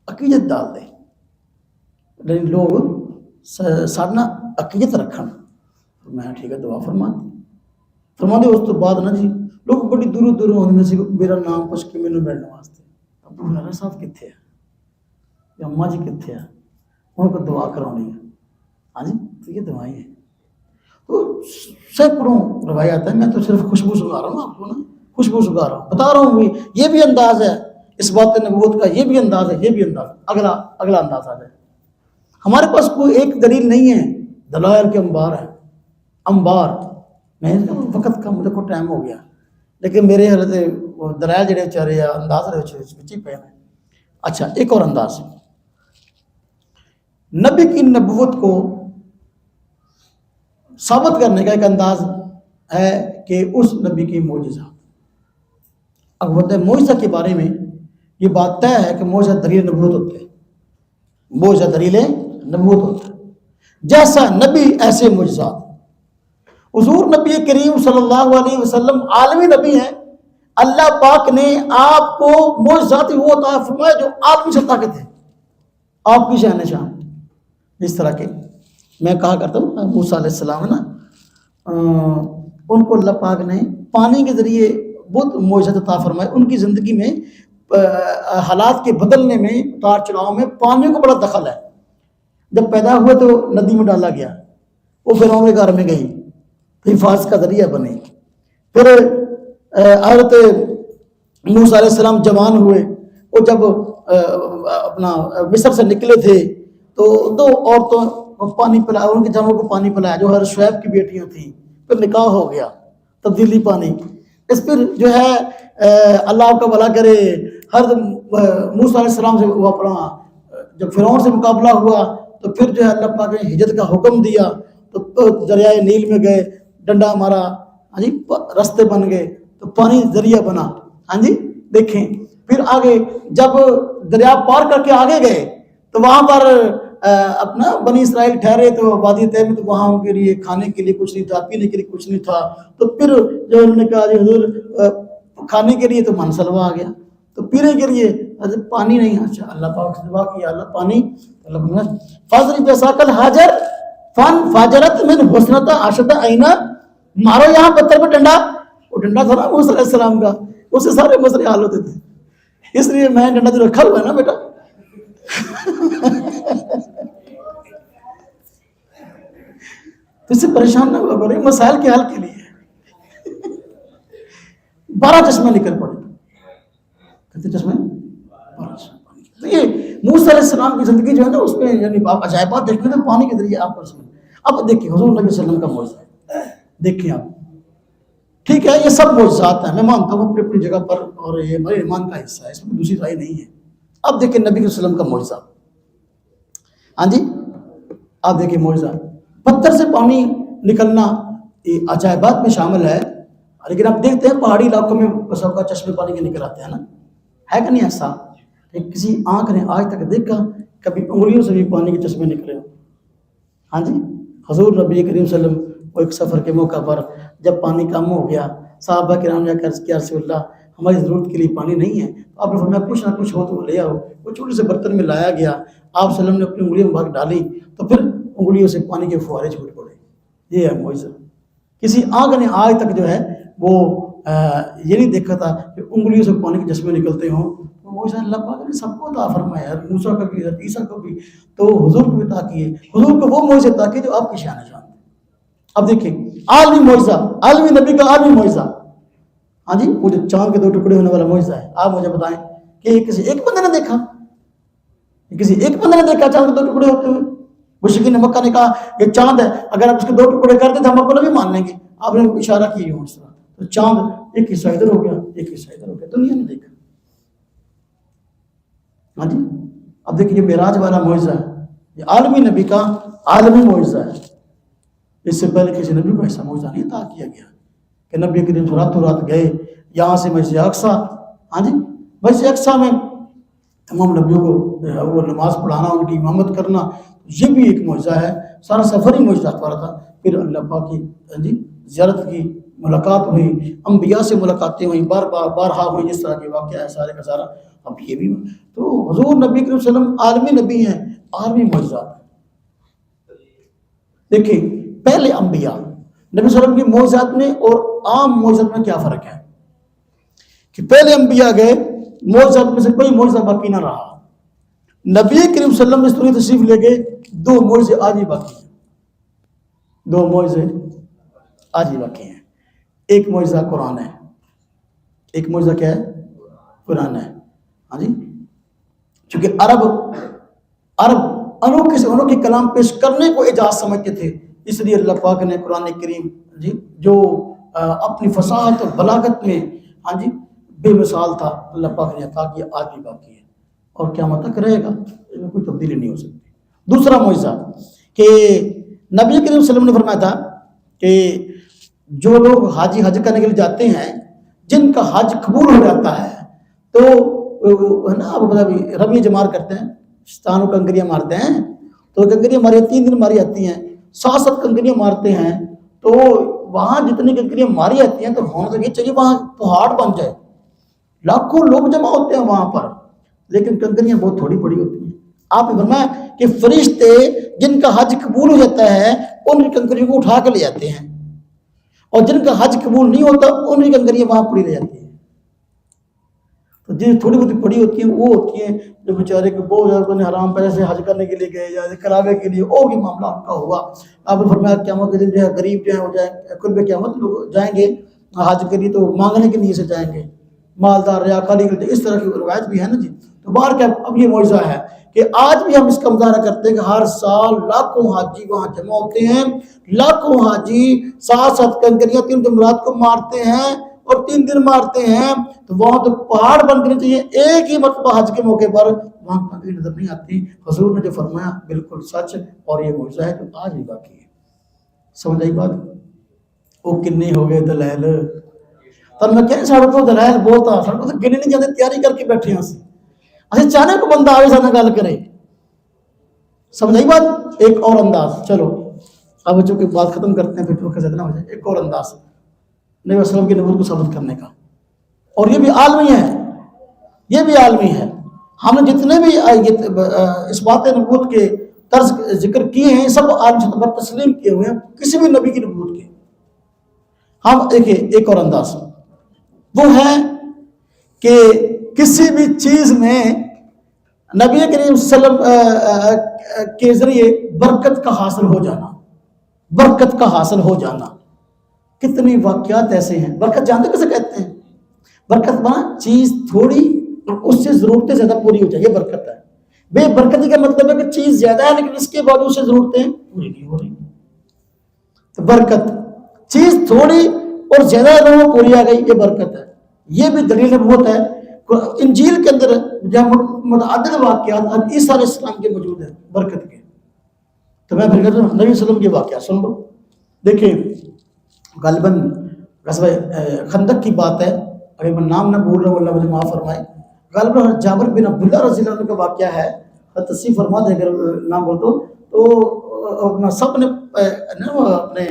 عقیدت ڈال دیں، لیکن لوگ سارنا عقیدت رکھن. میں ٹھیک ہے دعا فرما دے. اس تو بعد نا جی لوگ بڑی دوروں دوروں ہونے سے میرا نام پوچھ کے مینوں ملنے واسطے ابو ہریرہ صاحب کتنے ہیں یا اماں جی کتنے ہیں، ان کو دعا کرانی ہے. ہاں جی، تو یہ دعائیں ہیں. تو سینکڑوں روایات ہیں، میں تو صرف خوشبو سنگا رہا ہوں آپ کو نا، خوشبو سنگا رہا ہوں، بتا رہا ہوں یہ بھی انداز ہے اس بات نبوت کا، یہ بھی انداز ہے، یہ بھی انداز. اگلا انداز آ جائے. ہمارے پاس کوئی ایک دلیل نہیں ہے، دلائل کے انبار ہیں. انبار میں وقت کا مجھے کو ٹائم ہو گیا، لیکن میرے حالت دلائل جڑے بیچارے انداز رہے پہ ہیں. اچھا ایک اور انداز، نبی کی نبوت کو ثابت کرنے کا ایک انداز ہے کہ اس نبی کی معجزات. اگر معجزہ کے بارے میں یہ بات طے ہے کہ معجزہ دلیل نبوت ہوتے ہیں، معجزہ دلیل نبوت ہوتا ہے. جیسا نبی ایسے معجزات. حضور نبی کریم صلی اللہ علیہ وسلم عالمی نبی ہیں. اللہ پاک نے آپ کو معجزات وہ عطا فرمایا جو عالمی سطح کے تھے، آپ کی شان شان. اس طرح کے میں کہا کرتا ہوں موسیٰ علیہ السلام ہے نا، ان کو اللہ پاک نے پانی کے ذریعے بہت معجزات عطا فرمائے. ان کی زندگی میں حالات کے بدلنے میں، اتار چڑھاؤ میں پانی کو بڑا دخل ہے. جب پیدا ہوئے تو ندی میں ڈالا گیا، وہ فرعون کے گھر میں گئی تو حفاظت کا ذریعہ بنے. پھر حضرت موسیٰ علیہ السلام جوان ہوئے، وہ جب اپنا مصر سے نکلے تھے تو دو عورتوں پانی پلایا، ان کے جانوروں کو پانی پلایا جو حضرت شعیب کی بیٹیاں تھیں. پھر نکاح ہو گیا تبدیلی پانی. اس پھر جو ہے اللہ آپ کا بھلا کرے. حضرت موسیٰ علیہ السلام سے وہ اپنا جب فرعون سے مقابلہ ہوا تو پھر جو ہے اللہ پاک نے ہجرت کا حکم دیا تو دریائے نیل میں گئے, ڈنڈا مارا, ہاں جی, رستے بن گئے تو پانی ذریعہ بنا. ہاں جی دیکھیں پھر آگے جب دریا پار کر کے آگے گئے تو وہاں پر اپنا بنی اسرائیل ٹھہرے تو وادی طے میں, تو وہاں ان کے لیے کھانے کے لیے کچھ نہیں تھا, پینے کے لیے کچھ نہیں تھا. تو پھر جو انہوں نے کہا جی حضور کھانے کے لیے تو من سلوا آ گیا, تو پینے کے لیے پانی نہیں. اچھا اللہ پاک سے دعا کیا اللہ پانی. فضری بساکل حاجر فن فاجرت من حسنتا اشد عینا, مارو یہاں پتھر پہ ڈنڈا. وہ ڈنڈا تھا نا موسیٰ علیہ السلام کا, اس سے سارے مسئلے حل ہوتے تھے. اس لیے میں ڈنڈا جو رکھا ہوا ہے نا بیٹا تو اس سے پریشان نہ ہوا کرے, مسائل کے حل کے لیے 12 چشمے نکل پڑے. کتنے چشمے؟ 12 چشمے. تو یہ موسیٰ علیہ السلام کی زندگی جو ہے نا اس میں یعنی آپ عجائبات دیکھنے تو پانی کے ذریعے آپ کو سمجھ. اب دیکھیں حضور نبی صلی اللہ علیہ وسلم کا معجزہ دیکھیں آپ. ٹھیک ہے یہ سب معجزات ہیں, میں مانتا ہوں اپنی اپنی جگہ پر, اور یہ ہمارے ایمان کا حصہ ہے, اس میں دوسری رائے نہیں ہے. اب دیکھیں نبی صلی اللہ علیہ وسلم کا معجزہ. ہاں جی آپ دیکھیں معجزہ, پتھر سے پانی نکلنا یہ عجائبات میں شامل ہے. لیکن آپ دیکھتے ہیں پہاڑی علاقوں میں بس اوقات چشمے پانی کے نکل آتے ہیں نا, ہے کہ نہیں ایسا؟ کسی آنکھ نے آج تک دیکھا کبھی انگلیوں سے بھی پانی کے چشمے نکلے ہو؟ ہاں جی حضور نبی کریم صلی اللہ علیہ وسلم وہ ایک سفر کے موقع پر جب پانی کم ہو گیا, صحابہ کرام نے عرض کیا رسول اللہ ہماری ضرورت کے لیے پانی نہیں ہے. آپ نے فرمایا کچھ نہ کچھ ہو تو لے آؤ. وہ چھوٹے سے برتن میں لایا گیا, آپ صلی اللہ علیہ وسلم نے اپنی انگلیوں میں ڈالی تو پھر انگلیوں سے پانی کے فوارے چھوٹ پڑے. یہ ہے معجزہ. کسی آنکھ نے آج تک جو ہے وہ یہ نہیں دیکھا تھا کہ انگلیوں سے پانی کے چشمے نکلتے ہوں. معجزہ اللہ پاک نے سب کو عطا فرمایا, موسیٰ کا بھی, عیسیٰ کو بھی, تو حضور کو بھی عطا کیے. حضور کو وہ معجزے عطا کیے جو آپ کی شان جان. اب دیکھیں عالمی معجزہ, عالمی نبی کا عالمی معجزہ. ہاں جی وہ جو چاند کے 2 ٹکڑے ہونے والا معجزہ ہے, آپ مجھے بتائیں کہ یہ کسی ایک بندے نے دیکھا؟ کسی ایک بندے نے دیکھا چاند کے 2 ٹکڑے ہوتے ہوئے؟ مشرکین مکہ نے کہا یہ چاند ہے, اگر آپ اس کے 2 ٹکڑے کرتے تو ہم اپنا بھی مان لیں گے. آپ نے اشارہ کیا اس طرح, تو چاند ایک حصہ ادھر ہو گیا, ایک حصہ ادھر ہو گیا, دنیا نے دیکھا. ہاں جی اب دیکھیں یہ معراج والا معجزہ ہے, یہ عالمی نبی کا عالمی معجزہ ہے. اس سے پہلے کسی نبی کو ایسا معجزہ نہیں عطا کیا گیا کہ نبی کریم راتوں رات گئے یہاں سے مسجد اقصیٰ. ہاں جی مسجد اقصیٰ میں تمام نبیوں کو وہ نماز پڑھانا, ان کی امامت کرنا, یہ بھی ایک معجزہ ہے. سارا سفر ہی معجزات والا تھا. پھر اللہ پاک کی زیارت کی, ملاقات ہوئی, انبیاء سے ملاقاتیں ہوئیں, بارہا ہوئی, جس طرح کے واقعہ ہے سارے کا سارا. اب یہ بھی تو حضور نبی کریم صلی اللہ علیہ وسلم عالمی نبی ہیں, عالمی معجزات. دیکھیں پہلے انبیاء نبی صلی اللہ علیہ وسلم کی معجزات میں اور عام معجزات میں کیا فرق ہے کہ پہلے انبیاء گئے, معجزات میں سے کوئی معجزہ باقی نہ رہا. نبی کریم صلی اللہ علیہ وسلم اس دنیا تشریف لے گئے, 2 معجزے آج بھی باقی ہیں. 2 معجزے آج بھی باقی ہیں. ایک معجزہ قرآن ہے, ایک معجزہ کیا ہے؟ قرآن ہے. ہاں جی چونکہ عرب انوکھے سے انوکھے کلام پیش کرنے کو اعجاز سمجھتے تھے, اس لیے اللہ پاک نے قرآن کریم جی جو اپنی فصاحت اور بلاغت میں ہاں جی بے مثال تھا, اللہ پاک نے عطا کیا, آج بھی باقی ہے اور قیامت تک رہے گا, اس میں کوئی تبدیلی نہیں ہو سکتی. دوسرا معجزہ کہ نبی کریم صلی اللہ علیہ وسلم نے فرمایا تھا کہ جو لوگ حج کرنے کے لیے جاتے ہیں, جن کا حج قبول ہو جاتا ہے تو ہے نا, آپ بتا بھی رمی جمار کرتے ہیں, شیطان کو کنکریاں مارتے ہیں, تو کنکریاں ماری 3 دن ماری جاتی ہیں, 7 کنکریاں مارتے ہیں, تو وہاں جتنی کنکریاں ماری جاتی ہیں تو ہونا تو یہ چاہیے وہاں پہاڑ بن جائے, لاکھوں لوگ جمع ہوتے ہیں وہاں پر, لیکن کنکریاں بہت تھوڑی بڑی ہوتی ہیں. آپ نے فرمایا کہ فرشتے جن کا حج قبول ہو جاتا ہے ان کنکریوں کو اٹھا کے لے جاتے ہیں, اور جن کا حج قبول نہیں ہوتا ان کی کنکریاں وہاں پڑی رہ جاتی ہیں. تو جو تھوڑی بہت پڑی ہوتی ہیں وہ ہوتی ہیں جو بیچارے کو بہت زیادہ حرام پیسے سے حج کرنے کے لیے گئے یا کراوے کے لیے, اور بھی معاملہ ان کا ہوا. آپ نے فرمایا قیامت کے دن جو ہے غریب جو ہے وہ جائیں, قرب قیامت لوگ جائیں گے حج کے لیے تو مانگنے کے نیت سے جائیں گے, مالدار ریاکاری کے لیے, اس طرح کی روایت بھی ہے نا جی. تو باہر کیا اب یہ معجزہ ہے کہ آج بھی ہم اس کا مظاہرہ کرتے ہیں کہ ہر سال لاکھوں حاجی وہاں جمع ہوتے ہیں، لاکھوں حاجی 7 کنکریاں 3 جمعرات کو مارتے ہیں اور 3 دن مارتے ہیں، تو وہاں تو پہاڑ بن کے چاہیے. ایک ہی مرتبہ حج کے موقع پر وہاں کنکری نظر نہیں آتی. حضور نے جو فرمایا بالکل سچ، اور یہ معجزہ ہے جو آج بھی باقی ہے. سمجھ آئی بات؟ وہ کنے ہو گئے دلائل، پر میں کہیں ساڑھے کو دلائل بہت آ ساڑھے کو گنے نہیں جاتے، تیاری کر کے بیٹھے ہیں. اچھا چاہنے کو بندہ آوے ساتھ گل کرے. سمجھ آئی بات؟ ایک اور انداز، چلو اب چونکہ بات ختم کرتے ہیں پھر وقت زیادہ نہ ہو جائے. ایک اور انداز نبی علیہ السلام کی نبوت کو ثابت کرنے کا، اور یہ بھی عالمی ہے، یہ بھی عالمی ہے. ہم نے جتنے بھی اس بات نبوت کے طرز ذکر کیے ہیں سب عالم سطح پر تسلیم کیے ہوئے ہیں کسی بھی نبی کی نبوت کے. ہم دیکھیں ایک اور انداز وہ ہے کہ کسی بھی چیز میں نبی کریم صلی اللہ علیہ وسلم کے ذریعے برکت کا حاصل ہو جانا، برکت کا حاصل ہو جانا. کتنی واقعات ایسے ہیں. برکت جانتے کیسے کہتے ہیں؟ برکت بنا چیز تھوڑی اور اس سے ضرورتیں زیادہ پوری ہو جائے، یہ برکت ہے. بے برکتی کا مطلب ہے کہ چیز زیادہ ہے لیکن اس کے بعد اس سے ضرورتیں پوری نہیں ہو رہی. تو برکت چیز تھوڑی اور زیادہ لوگوں پوری آ گئی، یہ برکت ہے. یہ بھی دلیل نبوت ہے. انجیل کے اندر جہاں متعدد واقعات عیسیٰ علیہ السلام کے موجود ہیں برکت کے. تو میں پھر کہتا ہوں نبی صلی اللہ علیہ وسلم کے واقعہ سن لو. دیکھیں غالباً غزوہ خندق کی بات ہے، اگر میں نام نہ بھول رہا ہوں اللہ مجھے معاف فرمائے. غالباً جابر بن عبداللہ رضی اللہ عنہ کا واقعہ ہے، تصحیح فرما دیں اگر نام بول تو سب نے اپنے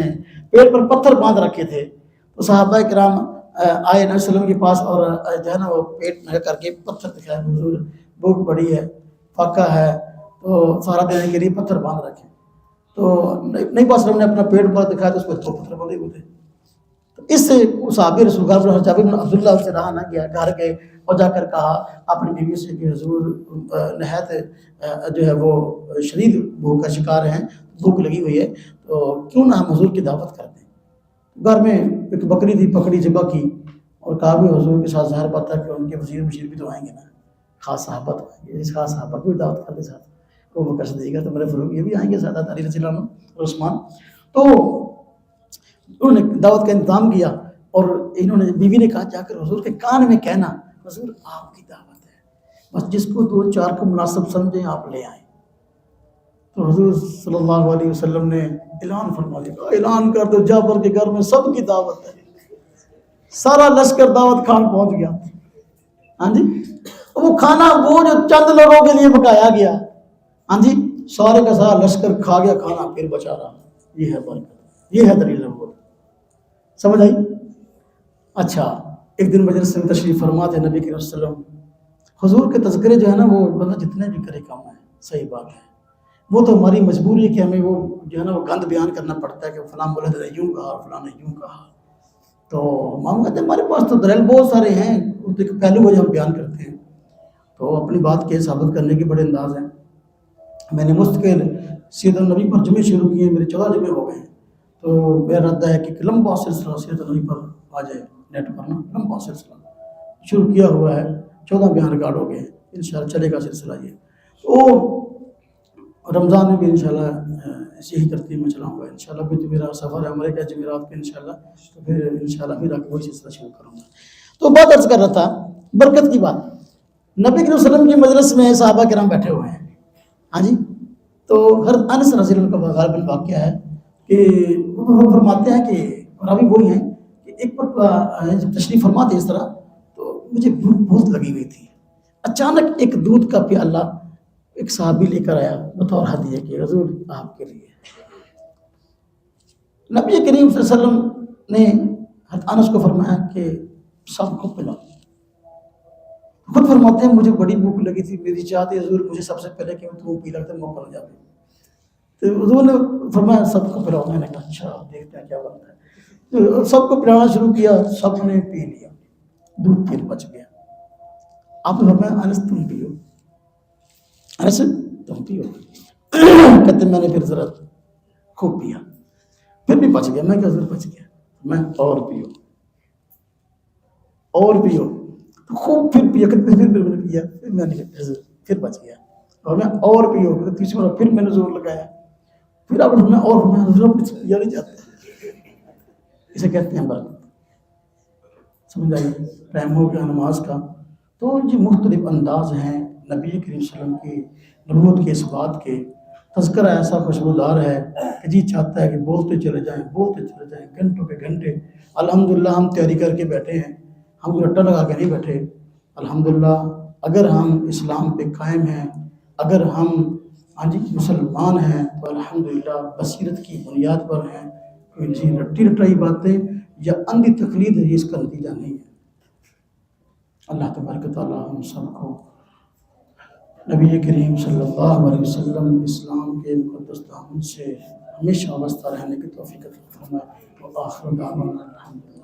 پیٹ پر پتھر باندھ رکھے تھے. تو صحابہ کرام آئے نبی صلی اللہ علیہ وسلم کے پاس اور جو ہے نا وہ پیٹ نہ کر کے پتھر دکھائے، حضور بھوک بڑی ہے، فاقہ ہے، تو سارا دینے کے لیے پتھر باندھ رکھے. تو نبی پاک صلی اللہ علیہ وسلم نے اپنا پیٹ پر دکھایا تو اس میں 2 پتھر بندے ہوئے تھے. تو اس سے صحابی رسول اللہ جابر بن عبداللہ سے رہا نہ گیا، گھر گئے اور جا کر کہا اپنی بیوی سے کہ حضور نہایت جو ہے وہ شدید بھوک کا شکار ہیں، بھوک لگی ہوئی ہے، تو کیوں نہ ہم حضور کی دعوت کر دیں. گھر میں ایک بکری تھی، پکڑی ذبح کی اور کہا بھی حضور کے ساتھ ظاہر بات ہے کہ ان کے وزیر مشیر بھی تو آئیں گے نا، خاص صحابہ تو آئیں گے، اس خاص صحابہ کی بھی دعوت کر دے ساتھ. وہ بکر صدیق ہے تو میرے فروغ یہ بھی آئیں گے ساتھ، علی رضی اللہ عنہ اور عثمان. تو انہوں نے دعوت کا انتظام کیا اور انہوں نے بیوی نے کہا جا کر حضور کے کان میں کہنا حضور آپ کی دعوت ہے، بس جس کو 2-4 کو مناسب سمجھیں آپ لے آئیں. تو حضور صلی اللہ علیہ وسلم نے اعلان فرما دیا، اعلان کر دو جعفر کے گھر میں سب کی دعوت ہے. سارا لشکر دعوت خان پہنچ گیا. ہاں جی، وہ کھانا وہ جو چند لوگوں کے لیے پکایا گیا، ہاں جی سارے کا سارا لشکر کھا گیا کھانا پھر بچا رہا. یہ ہے برکت، یہ ہے دلیل نبوت. سمجھ آئی؟ اچھا ایک دن مجلس میں تشریف فرما تھے نبی کریم صلی اللہ علیہ وسلم. حضور کے تذکرے جو ہے نا وہ بندہ جتنے بھی کرے کام ہے، صحیح بات ہے. وہ تو ہماری مجبوری ہے کہ ہمیں وہ جو ہے نا وہ گند بیان کرنا پڑتا ہے کہ فلاں بولے تو یوں کہا فلاں نے یوں کہا. تو ہم کہتے ہیں ہمارے پاس تو دلائل بہت سارے ہیں، ایک پہلو کو جو ہم بیان کرتے ہیں تو اپنی بات کے ثابت کرنے کے بڑے انداز ہیں. میں نے مستقل سیرت النبی پر جمعے شروع کیے، میرے 14 جمعے ہو گئے ہیں. تو میرا ارادہ ہے کہ ایک لمبا سلسلہ سیرت النبی پر آ جائے، نیٹ پر نا لمبا سلسلہ شروع کیا ہوا ہے، 14 بیان ریکارڈ ہو گئے ہیں، انشاءاللہ چلے گا سلسلہ یہ. تو رمضان میں بھی انشاءاللہ یہی ترتیب میں چلاؤں گا انشاءاللہ. بھی تو میرا سفر ہے امریکہ جمعرات کا انشاءاللہ، تو پھر انشاءاللہ پھر آگے وہی سلسلہ شروع کروں گا. تو بات عرض کر رہا تھا برکت کی بات. نبی کریم صلی اللہ علیہ وسلم کی مجلس میں صحابہ کرام بیٹھے ہوئے ہیں، ہاں جی. تو حضرت انس رضی اللہ عنہ کا غالباً واقعہ ہے کہ وہ فرماتے ہیں کہ راوی وہی ہیں کہ ایک پر جب تشریف فرماتے اس طرح تو مجھے بھوک بہت لگی ہوئی تھی. اچانک ایک دودھ کا پیالہ ایک صحابی لے کر آیا بطور ہدیہ کہ حضور آپ کے لیے. نبی کریم صلی اللہ علیہ وسلم نے حضرت انس کو فرمایا کہ سب کو پلاؤ. خود فرماتے ہیں مجھے بڑی بھوک لگی تھی، میری چاہتی حضور مجھے سب سے پہلے کہ تم پی لگتے موقع ہو جاتے. تو حضور نے فرمایا سب کو پلاؤ. میں نے کہا اچھا دیکھتے ہیں کیا بنتا ہے. تو سب کو پلانا شروع کیا، سب نے پی لیا، دودھ پھر بچ گیا. آپ نے فرمایا انس تم پیو، انس تم پیو. کہتے میں نے پھر ذرا خوب پیا، پھر بھی بچ گیا. میں کہا حضور بچ گیا، میں اور پیو اور پیو. خوب پھر پیا، پھر میں نے پیا، پھر میں نے پھر بچ گیا. اور میں اور بھی ہو گیا، تیسری مرتبہ پھر میں نے زور لگایا، پھر آپ نے اور میں رب یا نہیں جاتا، اسے کہتے ہیں برکت۔ سمجھ آئی؟ ٹائم ہو گیا نماز کا۔ تو یہ مختلف انداز ہیں نبی کریم صلی اللہ علیہ وسلم کی نبوت کے اس بات کے۔ تذکرہ ایسا خوشبودار ہے کہ جی چاہتا ہے کہ بولتے چلے جائیں گھنٹوں کے گھنٹے۔ الحمدللہ ہم تیاری کر کے بیٹھے ہیں، ہم رٹا لگا کے نہیں بیٹھے۔ الحمدللہ اگر ہم اسلام پہ قائم ہیں، اگر ہم مسلمان ہیں تو الحمدللہ بصیرت کی بنیاد پر ہیں۔ کوئی جی رٹی رٹائی باتیں یا اندھی تقلید ہے، یہ اس کا نتیجہ نہیں ہے۔ اللہ تبارک و تعالیٰ ہم سب کو نبی کریم صلی اللہ علیہ وسلم اسلام کے مقدس دامن سے ہمیشہ وابستہ رہنے کی توفیق عطا فرمائے۔ وآخر دعوانا الحمدللہ۔